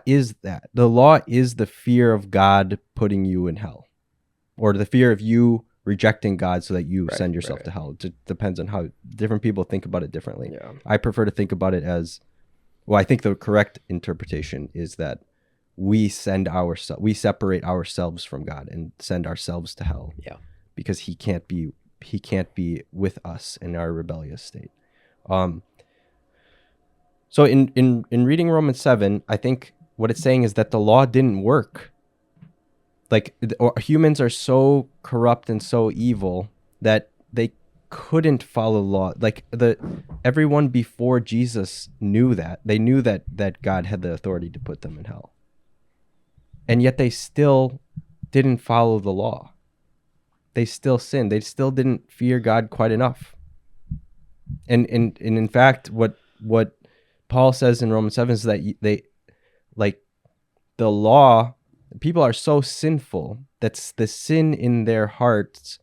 is the fear of God putting you in hell, or the fear of you rejecting God so that you send yourself to hell. It depends on how different people think about it differently. Yeah. I prefer to think about it as, well, I think the correct interpretation is that we separate ourselves from God and send ourselves to hell. Yeah. Because he can't be with us in our rebellious state. So in reading Romans 7, I think what it's saying is that the law didn't work. Like humans are so corrupt and so evil that they couldn't follow law. Like everyone before Jesus knew that. They knew that God had the authority to put them in hell. And yet they still didn't follow the law. They still sinned. They still didn't fear God quite enough. And in fact, what Paul says in Romans 7 is that they, like, the law, people are so sinful that's the sin in their hearts.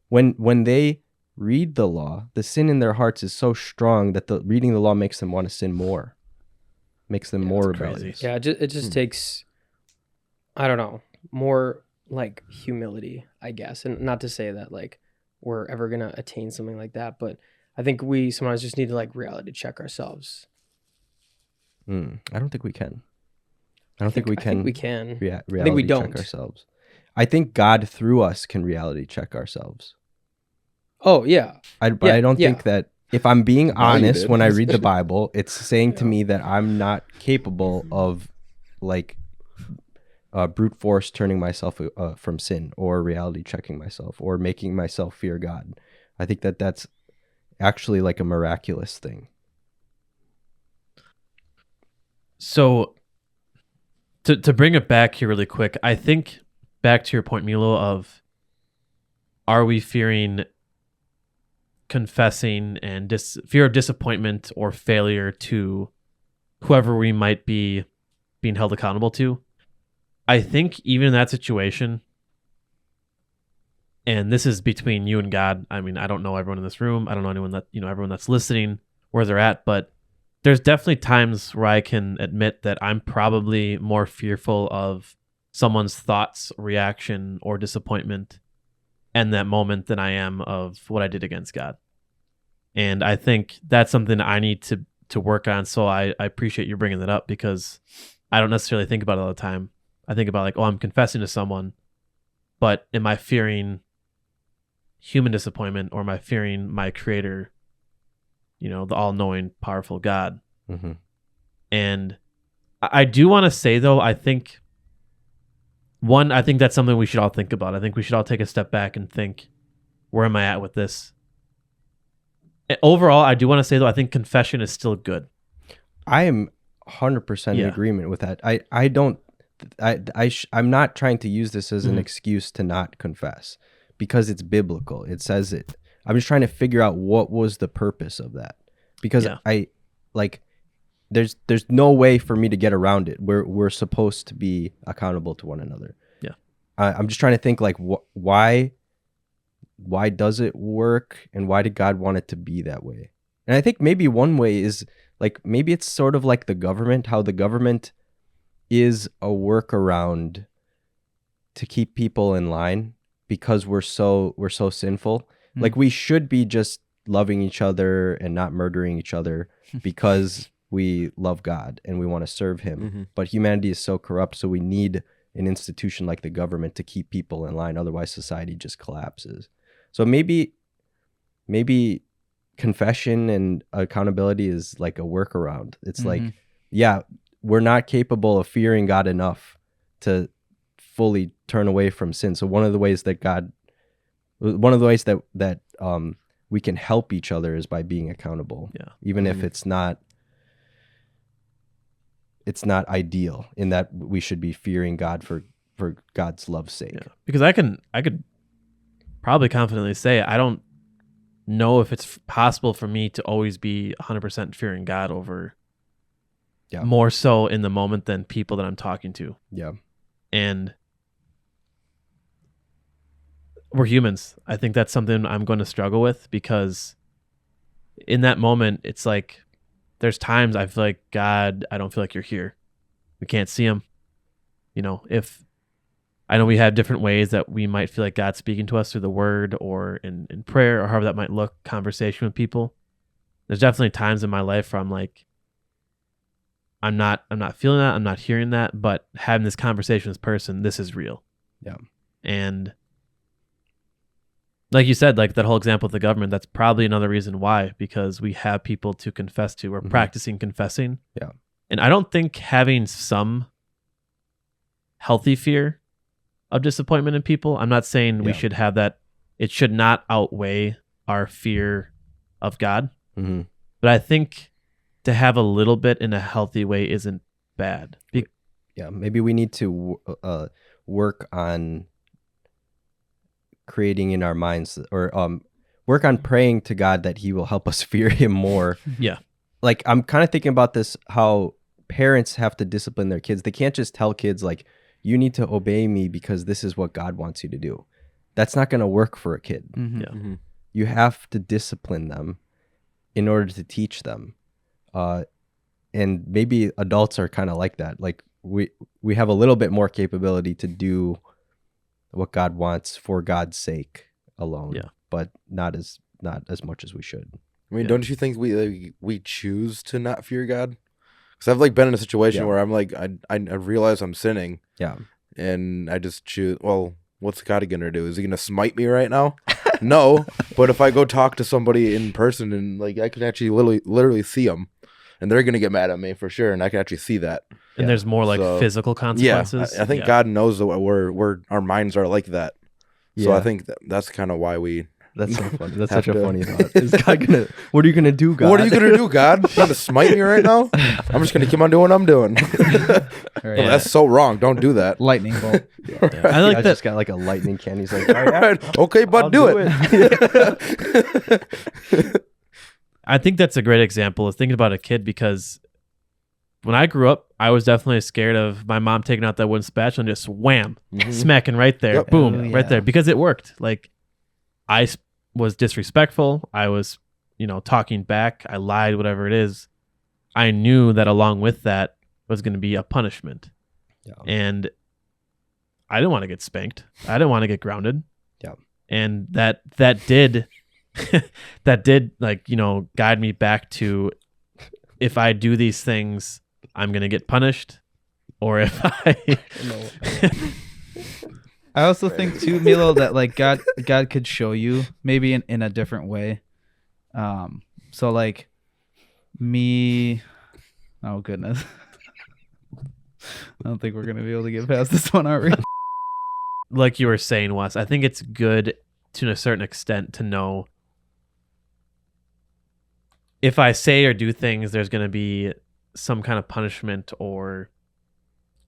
When they read the law, the sin in their hearts is so strong that reading the law makes them want to sin more, makes them more rebellious. Yeah, it just takes, I don't know, more like humility, I guess. And not to say that like we're ever gonna attain something like that, but I think we sometimes just need to like reality check ourselves. I don't think we can. I think we can. I think we can. Reality I think we don't. check ourselves. I think God through us can reality check ourselves. Oh yeah. But I don't think that if I'm being honest when I read the Bible, it's saying to me that I'm not capable of like brute force turning myself from sin, or reality checking myself, or making myself fear God. I think that that's actually like a miraculous thing. So to bring it back here really quick, I think back to your point, Milo, of are we fearing confessing and fear of disappointment or failure to whoever we might be being held accountable to? I think even in that situation, and this is between you and God. I mean, I don't know everyone in this room. I don't know anyone that, everyone that's listening, where they're at, but there's definitely times where I can admit that I'm probably more fearful of someone's thoughts, reaction, or disappointment in that moment than I am of what I did against God. And I think that's something I need to work on. So I appreciate you bringing that up, because I don't necessarily think about it all the time. I think about like, oh, I'm confessing to someone, but am I fearing human disappointment, or am I fearing my creator, the all-knowing, powerful God? Mm-hmm. And I do want to say, though, I think that's something we should all think about. I think we should all take a step back and think, where am I at with this? Overall, I do want to say, though, I think confession is still good. I am 100% in agreement with that. I'm not trying to use this as an excuse to not confess, because it's biblical. It says it. I'm just trying to figure out what was the purpose of that, because there's no way for me to get around it. We're supposed to be accountable to one another. Yeah. I'm just trying to think like why does it work, and why did God want it to be that way? And I think maybe one way is like, maybe it's sort of like the government, how the government is a workaround to keep people in line because we're so sinful. Like we should be just loving each other and not murdering each other because we love God and we want to serve him. Mm-hmm. But humanity is so corrupt, so we need an institution like the government to keep people in line. Otherwise, society just collapses. So maybe confession and accountability is like a workaround. It's like, yeah, we're not capable of fearing God enough to fully turn away from sin. So one of the ways that we can help each other is by being accountable. Yeah. Even if it's not ideal in that we should be fearing God for God's love's sake. Yeah. Because I could probably confidently say I don't know if it's possible for me to always be 100% fearing God over more so in the moment than people that I'm talking to. Yeah. And we're humans. I think that's something I'm going to struggle with because in that moment, it's like there's times I feel like, God, I don't feel like you're here. We can't see him. You know, if I know we have different ways that we might feel like God's speaking to us through the word or in prayer or however that might look, conversation with people. There's definitely times in my life where I'm like, I'm not feeling that. I'm not hearing that, but having this conversation with this person, this is real. Yeah. And like you said, like that whole example of the government, that's probably another reason why, because we have people to confess to. We're practicing confessing. Yeah. And I don't think having some healthy fear of disappointment in people, I'm not saying we should have that. It should not outweigh our fear of God. Mm-hmm. But I think to have a little bit in a healthy way isn't bad. Yeah, maybe we need to work on creating in our minds, or work on praying to God that he will help us fear him more. Yeah. Like I'm kind of thinking about this, how parents have to discipline their kids. They can't just tell kids like, you need to obey me because this is what God wants you to do. That's not going to work for a kid. Mm-hmm. Yeah. Mm-hmm. You have to discipline them in order to teach them. And maybe adults are kind of like that. Like we have a little bit more capability to do what God wants for God's sake alone. Yeah. But not as much as we should. I mean, Yeah. don't you think we choose to not fear God? Because I've like been in a situation where I'm like, I realize I'm sinning, Yeah. and I just choose. Well, what's God gonna do? Is he gonna smite me right now? No, but if I go talk to somebody in person and like I can actually literally see them, and they're gonna get mad at me for sure, and I can actually see that. And there's more like So, physical consequences. Yeah, I think God knows that we're our minds are like that. So Yeah. I think that's kind of why we. That's so funny. That's Have such a to- funny thought. Is God gonna? What are you gonna do, God? What are you gonna do, God? You gonna smite me right now? I'm just gonna keep on doing what I'm doing. All right. Yeah. That's so wrong. Don't do that. Lightning bolt. I like I that. just got like a lightning can. He's like, all right, Right. Okay, bud, I'll do do it. I think that's a great example of thinking about a kid, because when I grew up, I was definitely scared of my mom taking out that wooden spatula and just wham, smacking right there, Yep. boom, Oh, yeah. right there, because it worked. Like was disrespectful. I was, talking back. I lied, whatever it is. I knew that along with that was going to be a punishment. Yeah. And I didn't want to get spanked. I didn't want to get grounded. Yeah. And that did that did guide me back to, if I do these things, I'm going to get punished, or if I I also think too, Milo, that like God could show you maybe in a different way. So like me, oh goodness, I don't think we're gonna be able to get past this one, are we? like you were saying, Wes, I think it's good to a certain extent to know if I say or do things, there's going to be some kind of punishment, or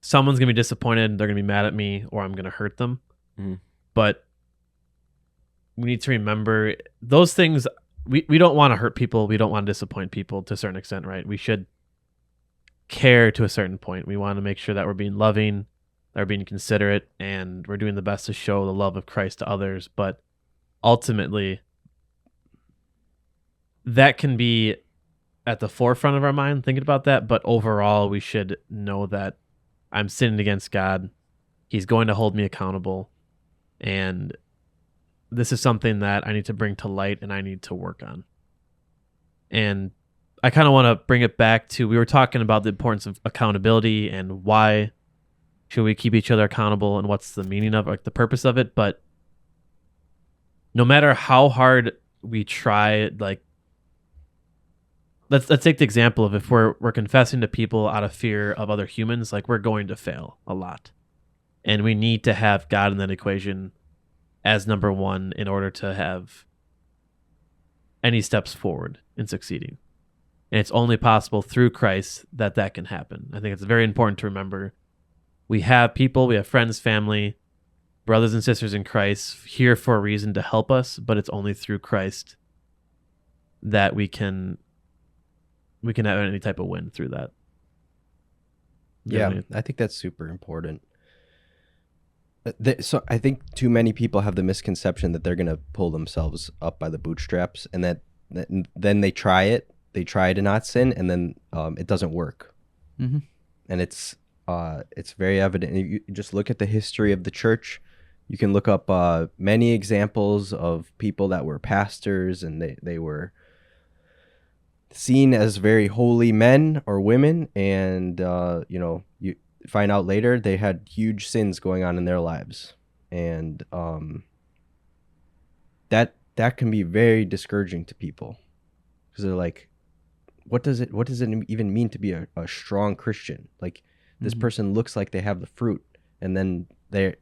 someone's going to be disappointed, they're going to be mad at me, or I'm going to hurt them. Mhm. But we need to remember those things. We don't want to hurt people. We don't want to disappoint people to a certain extent, right? We should care to a certain point. We want to make sure that we're being loving, that we're being considerate, and we're doing the best to show the love of Christ to others. But ultimately, that can be at the forefront of our mind, thinking about that. But overall, we should know that I'm sinning against God. He's going to hold me accountable. And this is something that I need to bring to light and I need to work on. And I kind of want to bring it back to, we were talking about the importance of accountability and why should we keep each other accountable and what's the meaning of, like, the purpose of it. But no matter how hard we try, like, let's take the example of if we're confessing to people out of fear of other humans, like, we're going to fail a lot. And we need to have God in that equation as number one in order to have any steps forward in succeeding. And it's only possible through Christ that that can happen. I think it's very important to remember. We have people, we have friends, family, brothers and sisters in Christ here for a reason to help us, but it's only through Christ that we can have any type of win through that. Yeah, I think that's super important. So I think too many people have the misconception that they're going to pull themselves up by the bootstraps, and that then they try to not sin, and then it doesn't work. Mm-hmm. And it's very evident. You just look at the history of the church. You can look up many examples of people that were pastors, and they were seen as very holy men or women, and you find out later they had huge sins going on in their lives, and that can be very discouraging to people, because they're like, what does it even mean to be a strong Christian? Like, this person looks like they have the fruit, and then they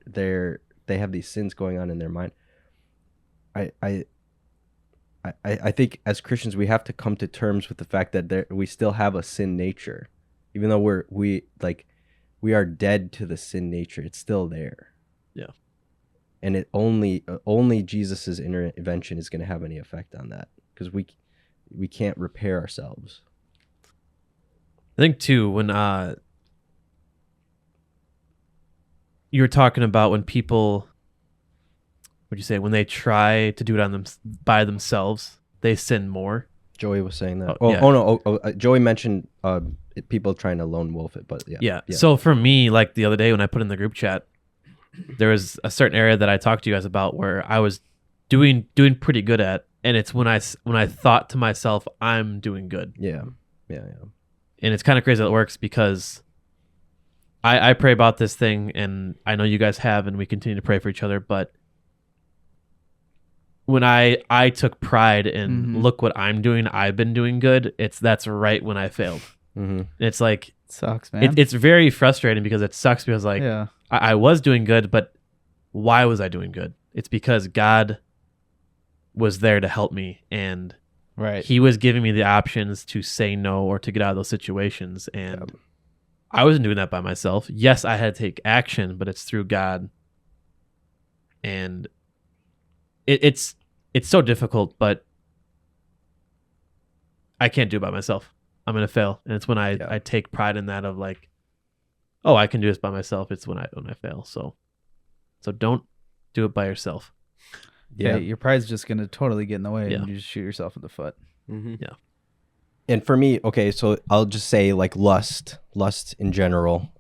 have these sins going on in their mind. I think as Christians we have to come to terms with the fact that we still have a sin nature, even though we are dead to the sin nature. It's still there. Yeah. And it only Jesus's intervention is going to have any effect on that, because we can't repair ourselves. I think too, when you were talking about when people, what'd you say, when they try to do it by themselves, they sin more. Joey was saying that. Yeah. Joey mentioned people trying to lone wolf it, but yeah. So for me, like the other day when I put in the group chat, there was a certain area that I talked to you guys about where I was doing pretty good at, and it's when I thought to myself, I'm doing good. Yeah. And it's kind of crazy that it works, because I pray about this thing, and I know you guys have, and we continue to pray for each other, but when I took pride in look what I'm doing, I've been doing good, that's right when I failed. Mm-hmm. It's like, It sucks, man. it's very frustrating, because it sucks, because like, yeah. I was doing good, but why was I doing good? It's because God was there to help me, and Right. he was giving me the options to say no or to get out of those situations, and I wasn't doing that by myself. Yes, I had to take action, but it's through God, and it's so difficult, but I can't do it by myself. I'm gonna fail, and it's when I take pride in that, of like, oh, I can do this by myself. It's when I fail. So don't do it by yourself. Yeah, your pride's just gonna totally get in the way, Yeah. and you just shoot yourself in the foot. Mm-hmm. Yeah. And for me, okay, so I'll just say, like, lust in general.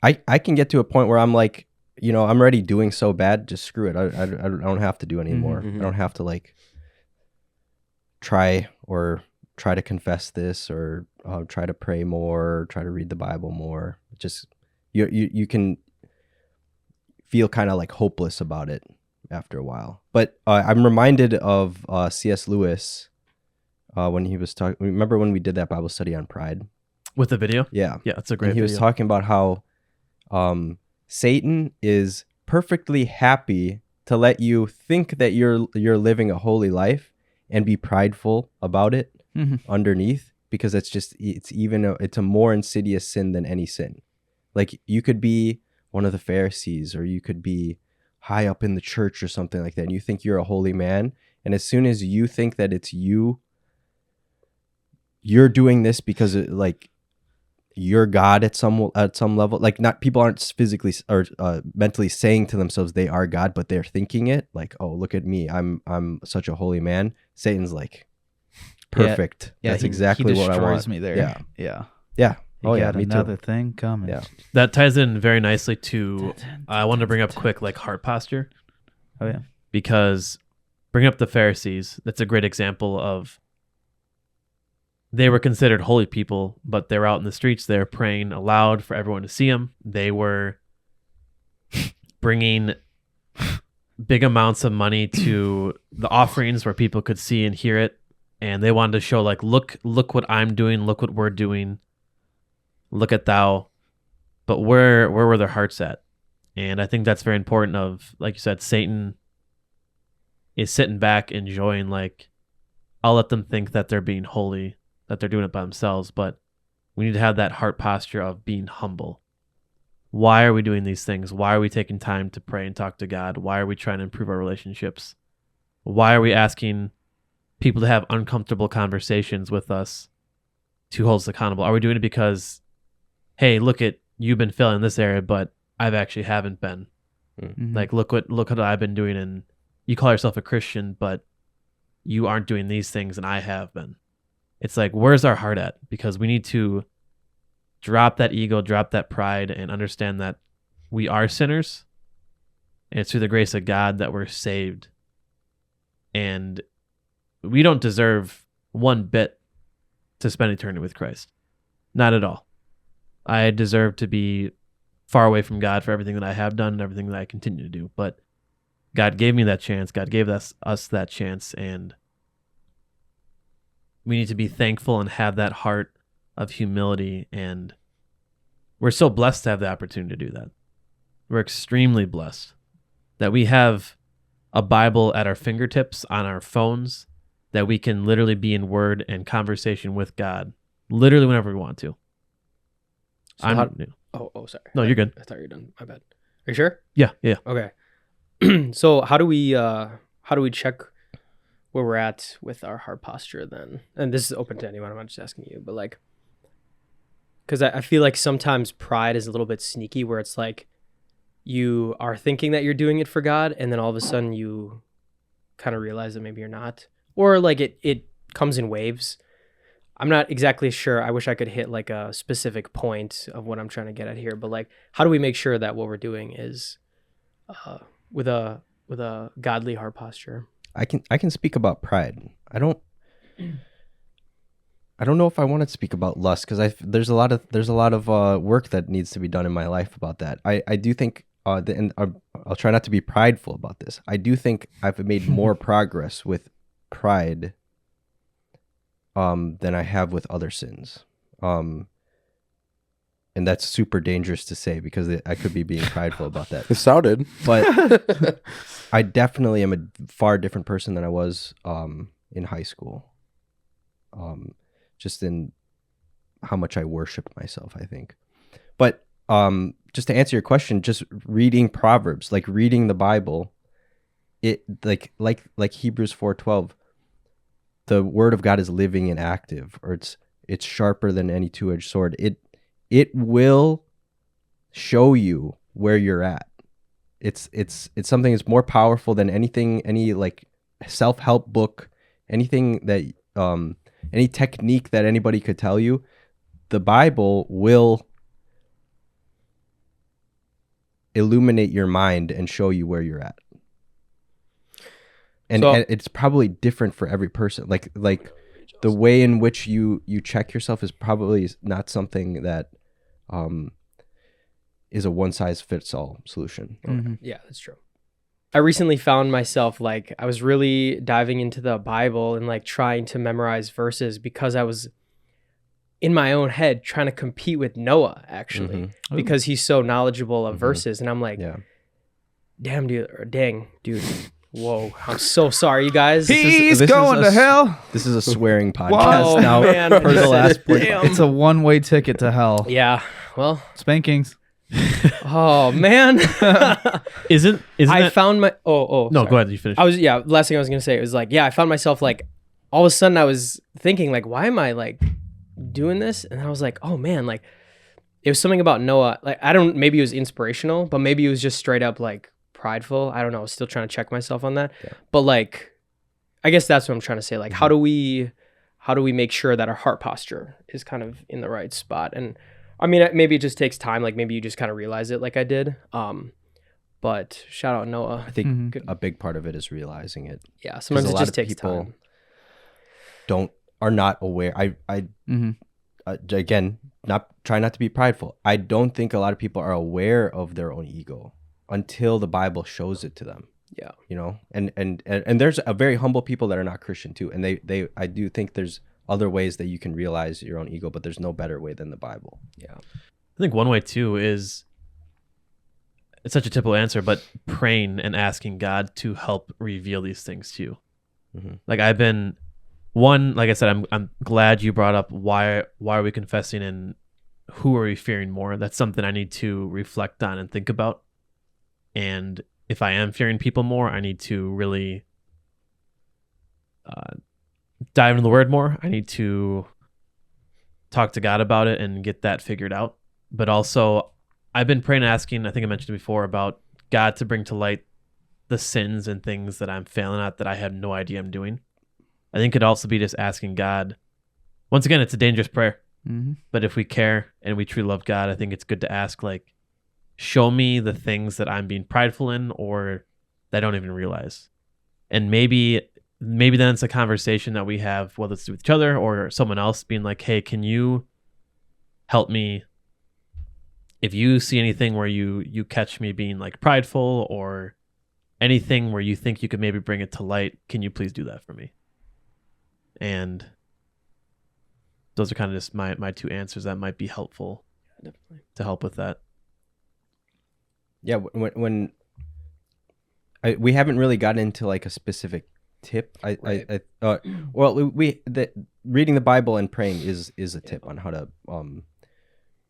I can get to a point where I'm like, I'm already doing so bad, just screw it. I don't have to do anymore. Mhm. I don't have to like try to confess this, or try to pray more, or try to read the Bible more. Just you can feel kind of like hopeless about it after a while. But I'm reminded of C.S. Lewis when he was talking. Remember when we did that Bible study on pride? With the video? Yeah. Yeah, it's a great And he video. was talking about how Satan is perfectly happy to let you think that you're living a holy life and be prideful about it underneath, because it's a more insidious sin than any sin. Like, you could be one of the Pharisees, or you could be high up in the church or something like that, and you think you're a holy man, and as soon as you think that it's you're doing this because you're God at some level. Like, not, people aren't physically or mentally saying to themselves they are God, but they're thinking it, like, oh, look at me, I'm such a holy man. Satan's like, perfect. Yeah, That's he exactly what I destroys want. me there. Yeah. Yeah. Oh yeah, got me another too. thing coming. Yeah. That ties in very nicely to, I wanted to bring up quick, like, heart posture. Oh yeah. because bring up the Pharisees. That's a great example of they were considered holy people, but they were out in the streets. They were praying aloud for everyone to see them. They were bringing big amounts of money to the offerings where people could see and hear it. And they wanted to show like, look what I'm doing. Look what we're doing. Look at thou. But where were their hearts at? And I think that's very important of, like you said, Satan is sitting back enjoying like, I'll let them think that they're being holy, that they're doing it by themselves. But we need to have that heart posture of being humble. Why are we doing these things? Why are we taking time to pray and talk to God? Why are we trying to improve our relationships? Why are we asking people to have uncomfortable conversations with us to hold us accountable? Are we doing it because, hey, look at, you've been failing in this area, but I've actually haven't been. Mhm. Like, look what I've been doing, and you call yourself a Christian, but you aren't doing these things, and I have been. It's like, where's our heart at? Because we need to drop that ego, drop that pride, and understand that we are sinners, and it's through the grace of God that we're saved. And we don't deserve one bit to spend eternity with Christ. Not at all. I deserve to be far away from God for everything that I have done and everything that I continue to do. But God gave me that chance. God gave us that chance. And we need to be thankful and have that heart of humility. And we're so blessed to have the opportunity to do that. We're extremely blessed that we have a Bible at our fingertips on our phones, that we can literally be in word and conversation with God literally whenever we want to. So sorry. No, you're good. I thought you were done. My bad. Are you sure? Yeah. Okay. So how do we check where we're at with our heart posture then? And this is open to anyone. I'm not just asking you, but like, because I feel like sometimes pride is a little bit sneaky, where it's like you are thinking that you're doing it for God, and then all of a sudden you kind of realize that maybe you're not, or like it comes in waves. I'm not exactly sure. I wish I could hit like a specific point of what I'm trying to get at here, but like, how do we make sure that what we're doing is with a godly heart posture? I can speak about pride. I don't know if I want to speak about lust, because there's a lot of work that needs to be done in my life about that. I do think and I'll try not to be prideful about this. I do think I've made more progress with pride than I have with other sins. And that's super dangerous to say, because I could be being prideful about that. It sounded. But I definitely am a far different person than I was in high school. Just in how much I worship myself, I think. But just to answer your question, just reading Proverbs, like reading the Bible, it like Hebrews 4:12, the word of God is living and active, or it's sharper than any two-edged sword. It will show you where you're at. It's something that's more powerful than any like self-help book, anything that any technique that anybody could tell you. The Bible will illuminate your mind and show you where you're at. And it's probably different for every person. Like the way in which you check yourself is probably not something that is a one-size-fits-all solution. Mm-hmm. Yeah, that's true. I recently found myself like I was really diving into the Bible and like trying to memorize verses, because I was in my own head trying to compete with Noah, actually, because he's so knowledgeable of verses. And I'm like, dang, dude. Whoa, I'm so sorry, you guys. He's going to hell. This is a swearing podcast Whoa, now. man. For the last point. It's a one-way ticket to hell. Yeah, well, Spankings. oh man. Isn't I that... found my No, sorry. go ahead. You finish. Last thing I was gonna say was like, I found myself like all of a sudden I was thinking like, why am I like doing this? And I was like, oh man, like it was something about Noah. Like maybe it was inspirational, but maybe it was just straight up like prideful. I don't know. I was still trying to check myself on that. Yeah. But like, I guess that's what I'm trying to say. Like, how do we make sure that our heart posture is kind of in the right spot? And I mean, maybe it just takes time. Like maybe you just kind of realize it like I did. But But shout out Noah. I think Mhm. Good. a big part of it is realizing it. Yeah, sometimes a it lot just of takes people time. are not aware. Mm-hmm. Again, try not to be prideful. I don't think a lot of people are aware of their own ego until the Bible shows it to them. Yeah. You know, and there's a very humble people that are not Christian too, and I do think there's other ways that you can realize your own ego, but there's no better way than the Bible. Yeah. I think one way too is, it's such a typical answer, but praying and asking God to help reveal these things to you. Mhm. Like I've been like I said, I'm glad you brought up why are we confessing and who are we fearing more? That's something I need to reflect on and think about. And if I am fearing people more, I need to really dive into the word more. I need to talk to God about it and get that figured out. But also, I've been praying and asking, I think I mentioned it before, about God to bring to light the sins and things that I'm failing at that I have no idea I'm doing. I think it'd also be just asking God. Once again, it's a dangerous prayer. Mm-hmm. But if we care and we truly love God, I think it's good to ask, like, show me the things that I'm being prideful in or that I don't even realize. And maybe then it's a conversation that we have, whether it's with each other or someone else, being like, hey, can you help me? If you see anything where you catch me being like prideful or anything where you think you could maybe bring it to light, can you please do that for me? And those are kind of just my two answers that might be helpful to help with that. Yeah, we haven't really gotten into like a specific tip. Reading the Bible and praying is a tip on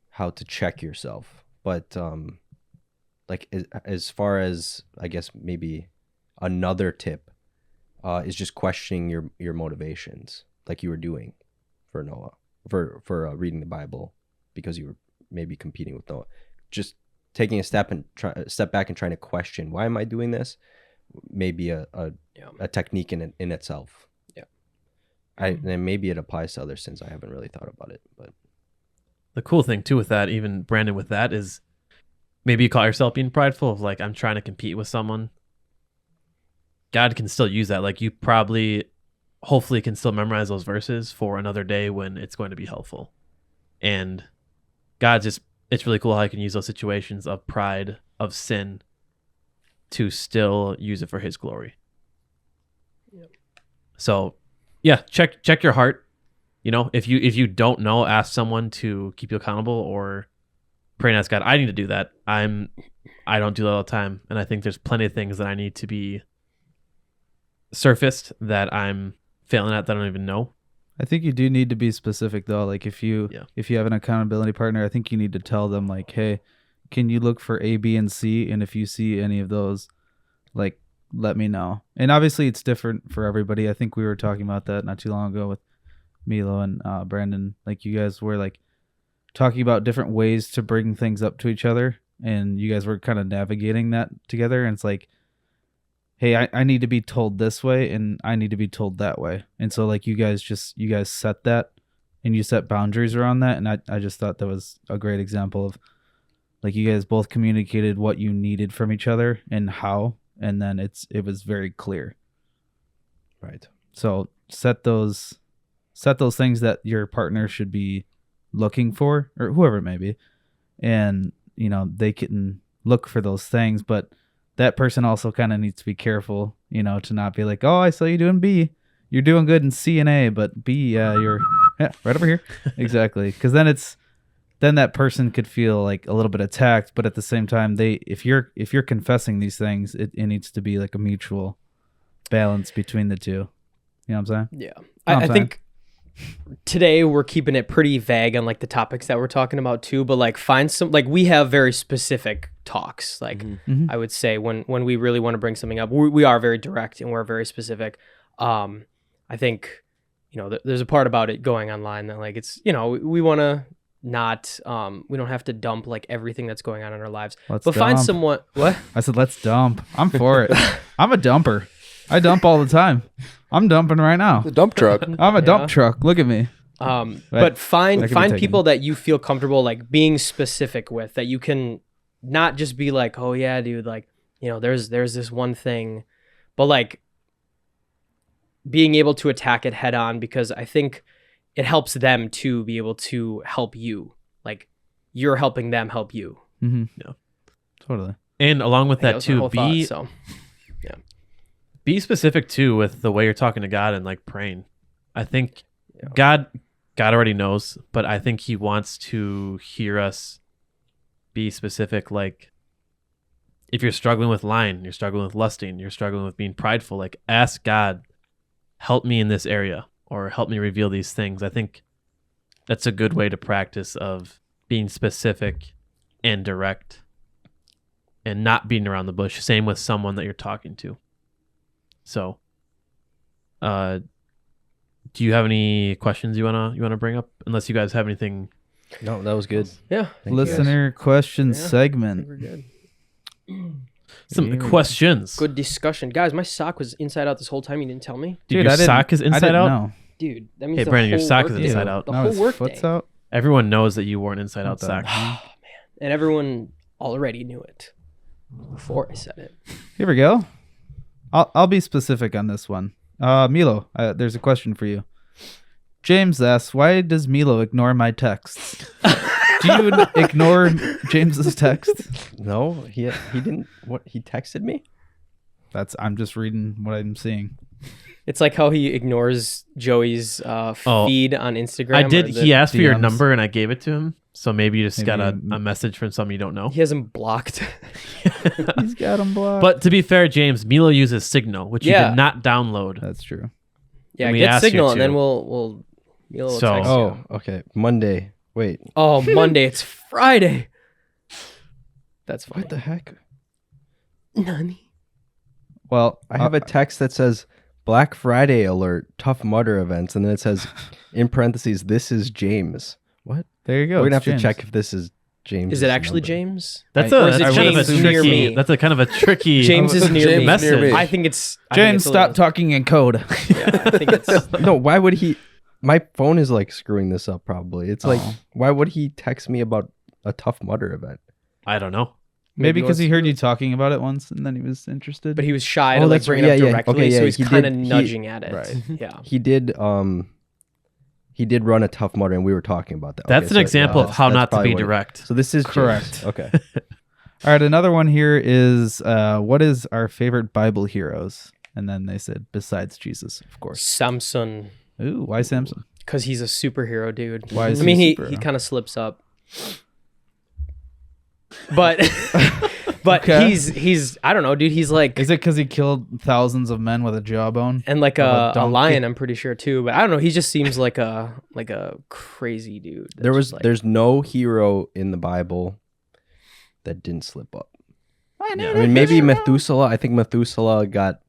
how to check yourself. But like as far as I guess maybe another tip is just questioning your motivations, like you were doing for Noah for reading the Bible because you were maybe competing with Noah. Just taking a step back and trying to question, why am I doing this? Maybe a technique in itself. Yeah. And maybe it applies to other sins. I haven't really thought about it, but The cool thing too with that, even Brandon, with that is maybe you call yourself being prideful of like, I'm trying to compete with someone. God can still use that. Like you probably, hopefully can still memorize those verses for another day when it's going to be helpful. And it's really cool how he can use those situations of pride, of sin, to still use it for his glory. Yep. So yeah, check your heart. You know, if you don't know, ask someone to keep you accountable or pray and ask God. I need to do that. I don't do that all the time. And I think there's plenty of things that I need to be surfaced that I'm failing at that I don't even know. I think you do need to be specific though. Like if you have an accountability partner, I think you need to tell them like, hey, can you look for A, B, and C? And if you see any of those, like, let me know. And obviously it's different for everybody. I think we were talking about that not too long ago with Milo and Brandon. Like you guys were like talking about different ways to bring things up to each other. And you guys were kind of navigating that together. And it's like, hey, I need to be told this way and I need to be told that way. And so like you guys set that and you set boundaries around that. And I just thought that was a great example of like you guys both communicated what you needed from each other and how, and then it was very clear. right. So set those things that your partner should be looking for, or whoever it may be, and you know they can look for those things, but that person also kind of needs to be careful, you know, to not be like, oh, I saw you doing B, you're doing good in C and A, but B, you're right over here. Exactly, because then that person could feel like a little bit attacked, but at the same time, if you're confessing these things, it needs to be like a mutual balance between the two. You know what I'm saying? Yeah. I'm I saying. think today we're keeping it pretty vague on like the topics that we're talking about too, but like find some, like we have very specific talks. Like Mhm. I would say when we really want to bring something up, we are very direct and we're very specific. I think, you know, there's a part about it going online that like, it's, you know, we want to not, we don't have to dump like everything that's going on in our lives, Let's but find dump. someone, what? I said, let's dump. I'm for it. I'm a dumper. I dump all the time. I'm dumping right now. The dump truck. I'm a Yeah. dump truck. Look at me. But find that could be taken. people that you feel comfortable like being specific with, that you can not just be like, oh yeah, dude, like there's this one thing, but like being able to attack it head on, because I think it helps them to be able to help you. Like you're helping them help you. Mm-hmm. Yeah. Totally. And along with I think that was my too, whole be thought, be specific too with the way you're talking to God and like praying. I think Yeah. God already knows, but I think he wants to hear us be specific. Like if you're struggling with lying, you're struggling with lusting, you're struggling with being prideful, like ask God, help me in this area or help me reveal these things. I think that's a good way to practice of being specific and direct and not beating around the bush. Same with someone that you're talking to. So, do you have any questions you wanna bring up? Unless you guys have anything. No, that was good. yeah. Thank you, guys. Listener question Yeah, I think segment. we're good. Some Here we go. questions. Good discussion, guys. My sock was inside out this whole time. You didn't tell me, Dude, Dude, your I didn't- sock is I inside didn't out. know. dude. That means Hey, the Brandon, your whole sock is workday- inside out. The Now whole his work foot's day. out. Everyone knows that you wore an inside out What the sock. heck? And everyone already knew it before I said it. Here we go. I'll be specific on this one. Milo, there's a question for you. James asks, why does Milo ignore my texts? Do you ignore James's text? No, he didn't. What, he texted me? I'm just reading what I'm seeing. It's like how he ignores Joey's feed on Instagram. I or did. He asked for your DMs. number and I gave it to him. So maybe you just Maybe got a you- message from someone you don't know. He hasn't blocked. He's got him blocked. But to be fair, James, Milo uses Signal, which you Yeah. did not download. That's true. Yeah, And we get asked you Signal, and to. then we'll So- text you. Oh, okay. Monday. Wait. Oh, Monday. It's Friday. That's funny. What the heck? Nani? Well, I have a text that says Black Friday alert, Tough Mudder events, and then it says in parentheses, this is James. What? there you go. We're gonna it's have James. to check if this is James. Is it actually James? That's Or a is it that's kind of a James near tricky. me? That's a kind of a tricky. James is near James me. message. near me. I think it's James, stop talking. talking in code. Yeah, I think it's. No, why would he? My phone is like screwing this up. Probably. It's like, Oh. why would he text me about a Tough Mudder event? I don't know. Maybe because he wants- heard you talking about it once and then he was interested. But he was shy Oh, to like that's bring right. it up Yeah, yeah. directly, Okay, so yeah, he's he kind of did- he- nudging at it. Right. Yeah. He did run a Tough Mudder, and we were talking about that. That's Okay, an example of how that's not to probably be what it- direct. So this is James. Correct. Okay. All right, another one here is what is our favorite Bible heroes? And then they said, besides Jesus, of course. Samson, Ooh, why Samson? because he's a superhero, dude. Why is I mean, he a he superhero? kind of slips up, but but Okay. he's I don't know, dude. He's like Is it because he killed thousands of men with a jawbone? and like of a a donkey? lion, I'm pretty sure too. But I don't know. He just seems like a crazy dude. that's just like, There's no hero in the Bible that didn't slip up. Yeah. I mean, maybe Methuselah. I think Methuselah got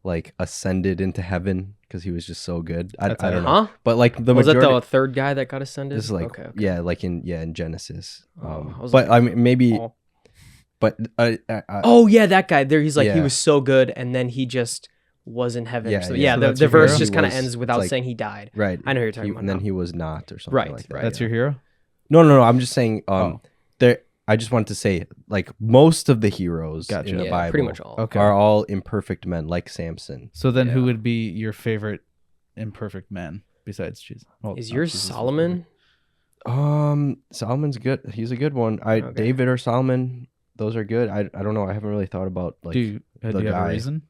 like ascended into heaven because he was just so good. I don't know. huh? But like the Was majority, that the third guy that got ascended? this is like okay. yeah, like in Genesis. Oh, I was But like, I mean, maybe. oh. But Oh yeah, that guy. There, he's like he Yeah. was so good, and then he just was in heaven. Yeah, so yeah. yeah, So the, that's the your verse hero? just kind of He was, ends without like- saying he died. right. I know who you're talking He- about And then now. he was not, or something Right, like that. right. That's yeah. your hero? No. I'm just saying. Oh. There. I just wanted to say, like most of the heroes Gotcha. in the Yeah, Bible pretty much all. Okay. are all imperfect men, like Samson. So then who Yeah. would be your favorite imperfect man besides Jesus? Well, Is not yours Jesus, Solomon? Solomon's good. He's a good one. Okay. David or Solomon, those are good. I don't know. I haven't really thought about like do you the have a guy. reason?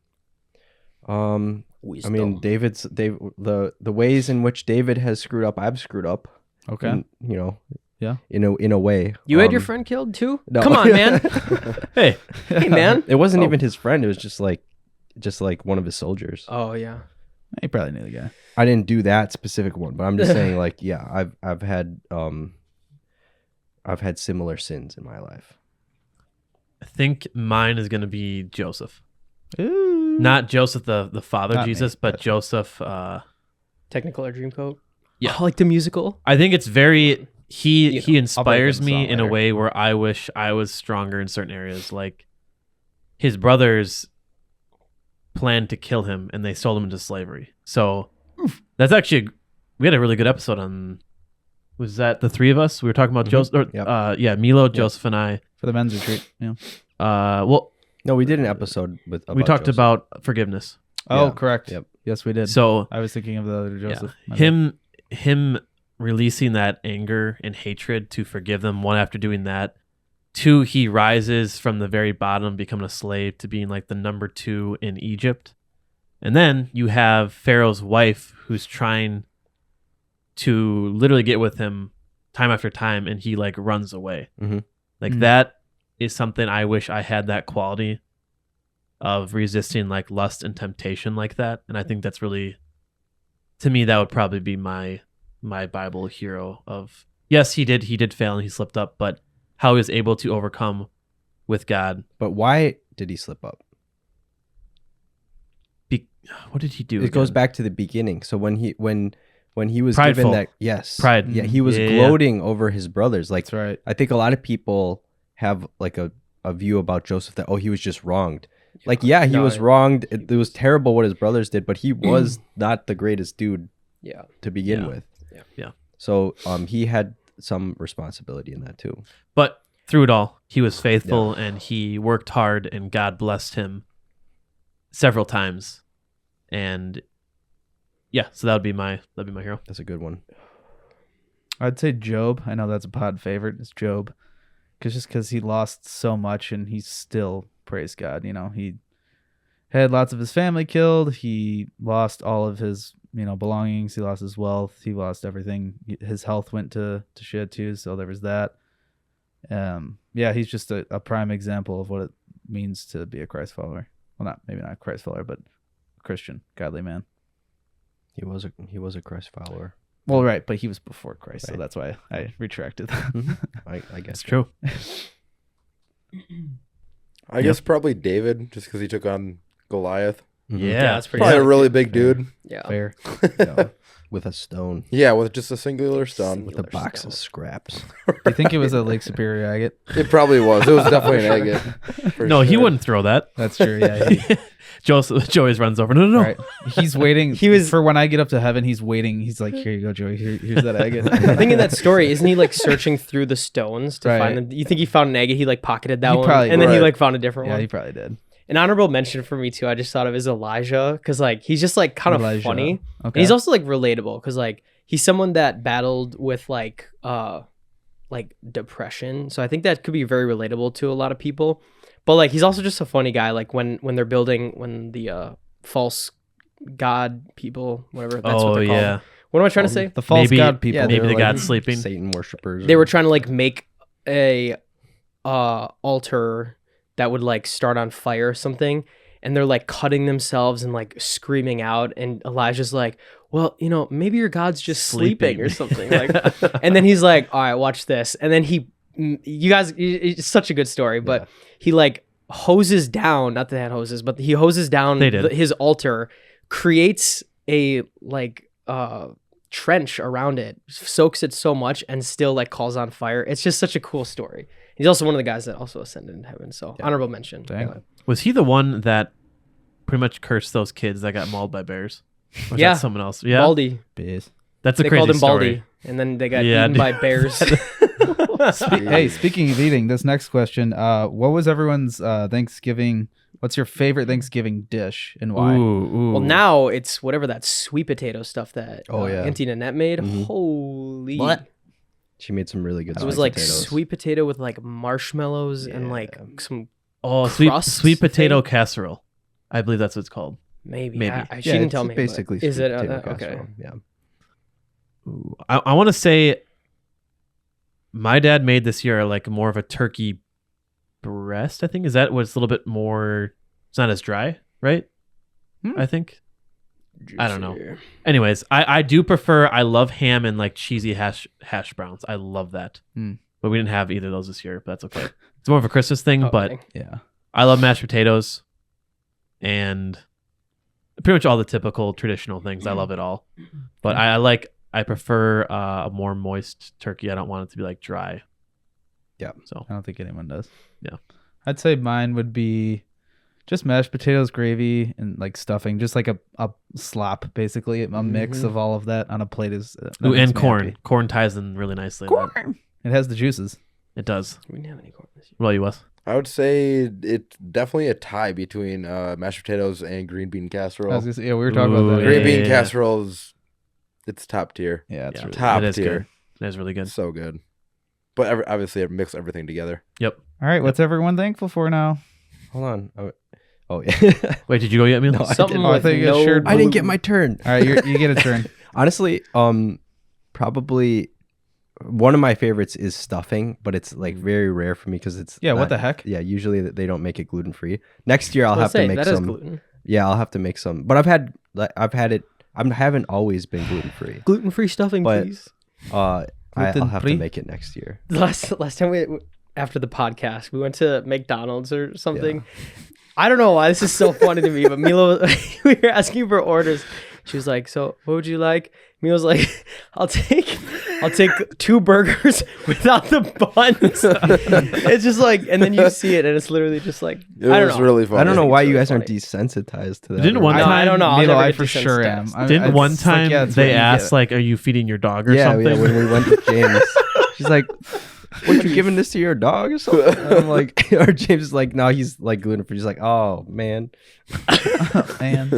I Wisdom. mean, the ways in which David has screwed up, I've screwed up. Okay. in, you know. Yeah. In a way. You had your friend killed too? no. Come on, man. Hey, Hey, man. It wasn't Oh. even his friend. It was just like one of his soldiers. Oh yeah. You probably knew the guy. I didn't do that specific one, but I'm just saying, like, yeah, I've had similar sins in my life. I think mine is gonna be Joseph. Ooh. Not Joseph the father Not me, Jesus, but gotcha. Joseph. Technicolor Dreamcoat. Yeah. Oh, like the musical. I think it's very he You he know, inspires I'll break me him in a later. way where I wish I was stronger in certain areas. Like his brothers planned to kill him and they sold him into slavery. So that's actually we had a really good episode on. Was that the three of us? We were talking about Mhm. Joseph. Or, Yep. Milo, Joseph, and I. For the men's retreat. Yeah. Well, No, we did an episode we talked Joseph. about forgiveness. Oh, Yeah. correct. Yep. Yes, we did. So I was thinking of the other Joseph. My bad. him releasing that anger and hatred to forgive them, one, after doing that, two, he rises from the very bottom, becoming a slave, to being like the number 2 in Egypt. And then you have Pharaoh's wife who's trying to literally get with him time after time, and he like runs away. Mhm. Like Mhm. that is something I wish I had, that quality of resisting like lust and temptation like that. And I think that's really, to me, that would probably be my Bible hero of, yes, he did fail and he slipped up, but how he was able to overcome with God. But why did he slip up? What did he do? It goes again? back to the beginning. So when he was Prideful. given that, yes, Pride. yeah, he was Yeah. gloating over his brothers. Like That's right. I think a lot of people have like a view about Joseph that, oh, he was just wronged. Like, yeah, he No, was wronged. It was terrible what his brothers did, but he was not the greatest dude Yeah. to begin Yeah. with. Yeah. Yeah. So he had some responsibility in that too. But through it all, he was faithful and he worked hard, and God blessed him several times. And yeah, so that would be my hero. That's a good one. I'd say Job. I know that's a pod favorite. It's Job, because he lost so much and he still praised God. You know, he had lots of his family killed. He lost all of his belongings. He lost his wealth. He lost everything. His health went to shit too. So there was that. Yeah, he's just a prime example of what it means to be a Christ follower. Well, maybe not a Christ follower, but a Christian, godly man. He was a Christ follower. Well, right, but he was before Christ, so Right. that's why I retracted that. I guess It's true. I guess probably David, just because he took on Goliath. Mhm. Yeah, that's pretty Probably a sick. really big Fair. dude. Yeah. Fair. Yeah. With a stone, Yeah, with just a singular stone. with a box of scraps. Do you think it was a Lake Superior agate? It probably was. It was definitely an agate. for No, he sure. wouldn't throw that. That's true. Yeah. Joe always runs over. No. Right. He's waiting. He was- for when I get up to heaven. He's waiting. He's like, "Here you go, Joey. Here's that agate." I think in that story, isn't he like searching through the stones to Right. find them? You think he found an agate? He like pocketed that He one, probably and then he did. like found a different Yeah, one. he probably did. An honorable mention for me too. I just thought of is Elijah, because like he's just like kind of Elijah. funny, Okay. and he's also like relatable because like he's someone that battled with like depression. So I think that could be very relatable to a lot of people. But like he's also just a funny guy. Like when they're building, when the false god people, whatever that's what Oh they're called. yeah, What am I trying to say? the false Maybe- god people. Yeah, maybe they the were, like, god's sleeping. Satan worshippers. They were trying to like make a altar that would like start on fire or something, and they're like cutting themselves and like screaming out, and Elijah's like, well, maybe your god's just sleeping or something, like. And then he's like, all right, watch this. And then you guys, it's such a good story, but he like hoses down, not that they had hoses, but he hoses down They did. his altar, creates a like trench around it, soaks it so much, and still like calls on fire. It's just such a cool story. He's also one of the guys that also ascended in heaven. So honorable mention. Dang. Yeah. Was he the one that pretty much cursed those kids that got mauled by bears? Or was Yeah. that someone else. Yeah, Baldy. Biz. that's a They crazy called him story. Baldy, and then they got Yeah, eaten dude. by bears. Hey, speaking of eating, this next question: what was everyone's Thanksgiving? What's your favorite Thanksgiving dish and why? Ooh. Well, now it's whatever that sweet potato stuff that Oh, yeah. Auntie Nanette made. Mhm. Holy. What? She made some really good. It was sweet like potatoes. sweet potato with like marshmallows and like some Oh, crust sweet potato thing? casserole. I believe that's what it's called. maybe. Maybe. She Yeah, didn't it's tell me. but basically Is sweet it potato okay? casserole. Yeah. Ooh. I want to say my dad made this year like more of a turkey breast. I think is that what's a little bit more. It's not as dry, right? I think. I don't know. Juicy. Anyways, I do prefer. I love ham and like cheesy hash browns. I love that. Mm. But we didn't have either of those this year. But that's okay. It's more of a Christmas thing. Oh, but dang. Yeah. I love mashed potatoes, and pretty much all the typical traditional things. I love it all. But I prefer a more moist turkey. I don't want it to be like dry. Yeah. So I don't think anyone does. Yeah. I'd say mine would be just mashed potatoes, gravy, and like stuffing, just like a slop, basically. A mix of all of that on a plate is. that ooh, makes and me corn. happy. Corn ties in really nicely. That- Corn. It has the juices. It does. We didn't have any corn this year. Well, you was. I would say it's definitely a tie between mashed potatoes and green bean I casserole. was gonna say, yeah, we were talking about Ooh, that. Green Yeah, bean yeah. casserole it's top tier. yeah, it's Yeah. really Top It is tier. good. That is really good. So good. But obviously, it mixes everything together. Yep. All right, what's everyone thankful for now? Hold on. Oh yeah. Wait, did you go yet, Emil? No, I Something didn't. Oh, I with thought you guys no shared- I didn't get gluten. my turn. All right, you get a turn. Honestly, probably one of my favorites is stuffing, but it's like very rare for me because it's Yeah, what not- the heck? Yeah, usually they don't make it gluten free. Next year I'll Let's have to say, make that is some. gluten. Yeah, I'll have to make some. But I've had it. I haven't always been gluten free. Gluten-free stuffing, But- please. I'll have to Gluten-free? make it next year. Last time after the podcast, we went to McDonald's or something. I don't know why this is so funny to me, but Milo, we were asking for orders. She was like, "So, what would you like?" Milo's like, "I'll take 2 burgers without the buns." It's just like, and then you see it, and it's literally just like, It I don't was know. really fun. I don't know think why it's you really guys aren't funny. desensitized to that. Didn't one already. time- I don't know. I'll Milo, never I get for sure desensitized. am. Didn't It's one like, time yeah, it's they what you asked get. like, "Are you feeding your dog or Yeah, something?" yeah. When we went to James, she's like, "What, you giving this to your dog or something?" And I'm like, or James is like, "No, he's like gluten free." He's like, "Oh man." Man,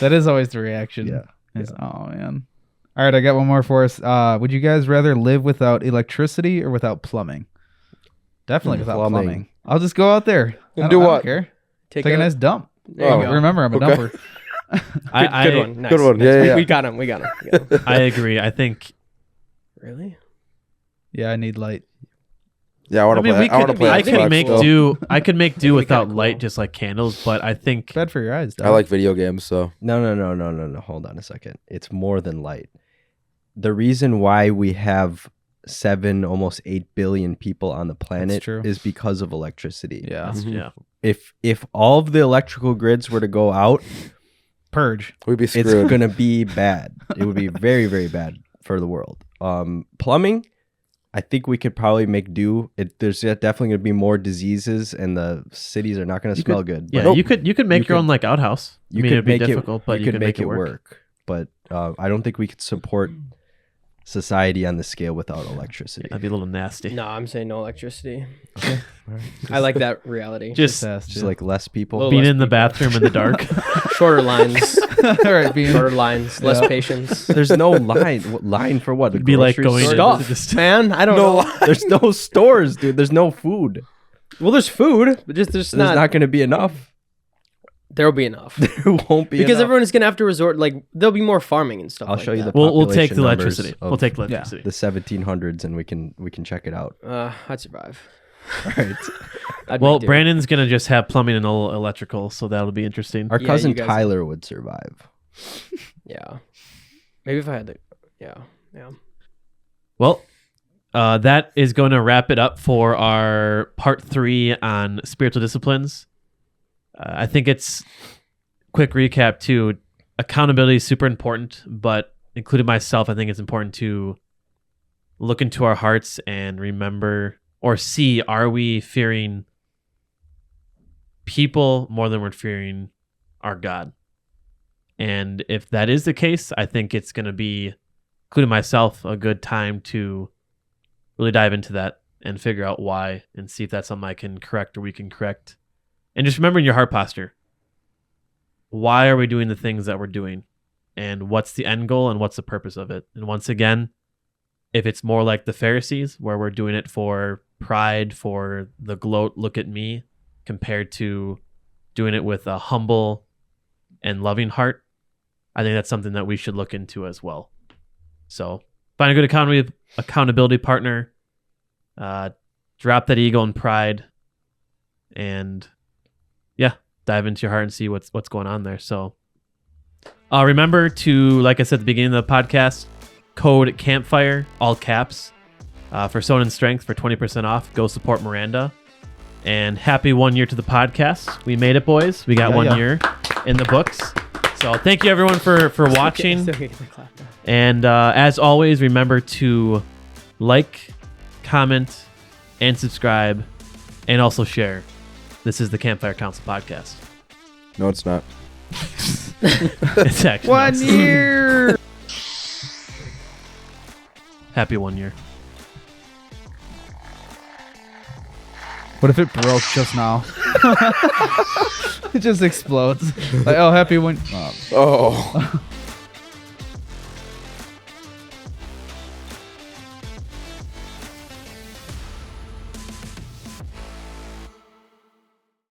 that is always the reaction. Yeah. Is, oh man. All right, I got one more for us. Would you guys rather live without electricity or without plumbing? Definitely without Plumbing. plumbing. I'll just go out there. And I do don't what? care. Take Take a nice dump. There you Oh. go. Remember, I'm a Okay. dumper. Good one. Nice. Good one. Nice. Yeah, yeah, We got him. We got him. I agree. I think. Really? Yeah, I need light. Yeah, I want I to mean, play. we I want to could. play. I Xbox could make still. do. I could make do That'd be without kinda light, cool. just like candles. But I think Bad for your eyes, I dog. like video games, so No. Hold on a second. It's more than light. The reason why we have 7, almost 8 billion people on the planet true. is because of electricity. Yeah. that's, Mhm. yeah. If all of the electrical grids were to go out, Purge. we'd be it's screwed. gonna be bad. It would be very, very bad for the world. Plumbing, I think we could probably make do. There's definitely gonna be more diseases, and the cities are not gonna You smell good. Yeah, but you could make you your could- own like outhouse. I you mean, could it'd be make difficult, but you you could make it work. But I don't think we could support society on the scale without electricity. That'd be a little nasty. No, I'm saying no electricity. Okay. All right. I like that reality. Just asked Just you. like less people. Little being less in the people. bathroom in the dark. Shorter lines. All right, being Shorter lines. Less Yeah. patience. There's no line. Line for what? The It'd be like grocery going store? to Stuff, just man. I don't know. There's no stores, dude. There's no food. Well, there's food, but just there's There's not going to be enough. There'll be enough There won't be because enough. everyone is gonna have to resort. Like there'll be more farming and stuff. I'll like show you that. the we'll take the population numbers electricity. of We'll take electricity. the 1700s, and we can check it out. I'd survive. All right. I'd Well, make do. Brandon's gonna just have plumbing and no electrical, so that'll be interesting. Our Yeah, cousin you guys- Tyler would survive. Yeah. Maybe if I had the. Yeah. Well, that is going to wrap it up for our part 3 on spiritual disciplines. I think it's quick recap too. Accountability is super important, but including myself, I think it's important to look into our hearts and remember or see, are we fearing people more than we're fearing our God? And if that is the case, I think it's going to be, including myself, a good time to really dive into that and figure out why and see if that's something I can correct or we can correct. And just remembering your heart posture. Why are we doing the things that we're doing? And what's the end goal and what's the purpose of it? And once again, if it's more like the Pharisees, where we're doing it for pride, for the gloat, look at me, compared to doing it with a humble and loving heart, I think that's something that we should look into as well. So find a good accountability partner, drop that ego and pride, and dive into your heart and see what's going on there. So remember to, like I said at the beginning of the podcast, code Campfire, all caps, for Sown in Strength for 20% off. Go support Miranda. And happy 1 year to the podcast. We made it, boys. We got Yeah, 1 yeah. year in the books. So thank you everyone for watching. Still getting my clap now. And as always, remember to like, comment, and subscribe, and also share. This is the Campfire Council podcast. No, it's not. It's actually 1 not. year. Happy 1 year. What if it broke just now? It just explodes. Like, oh, happy when. Oh.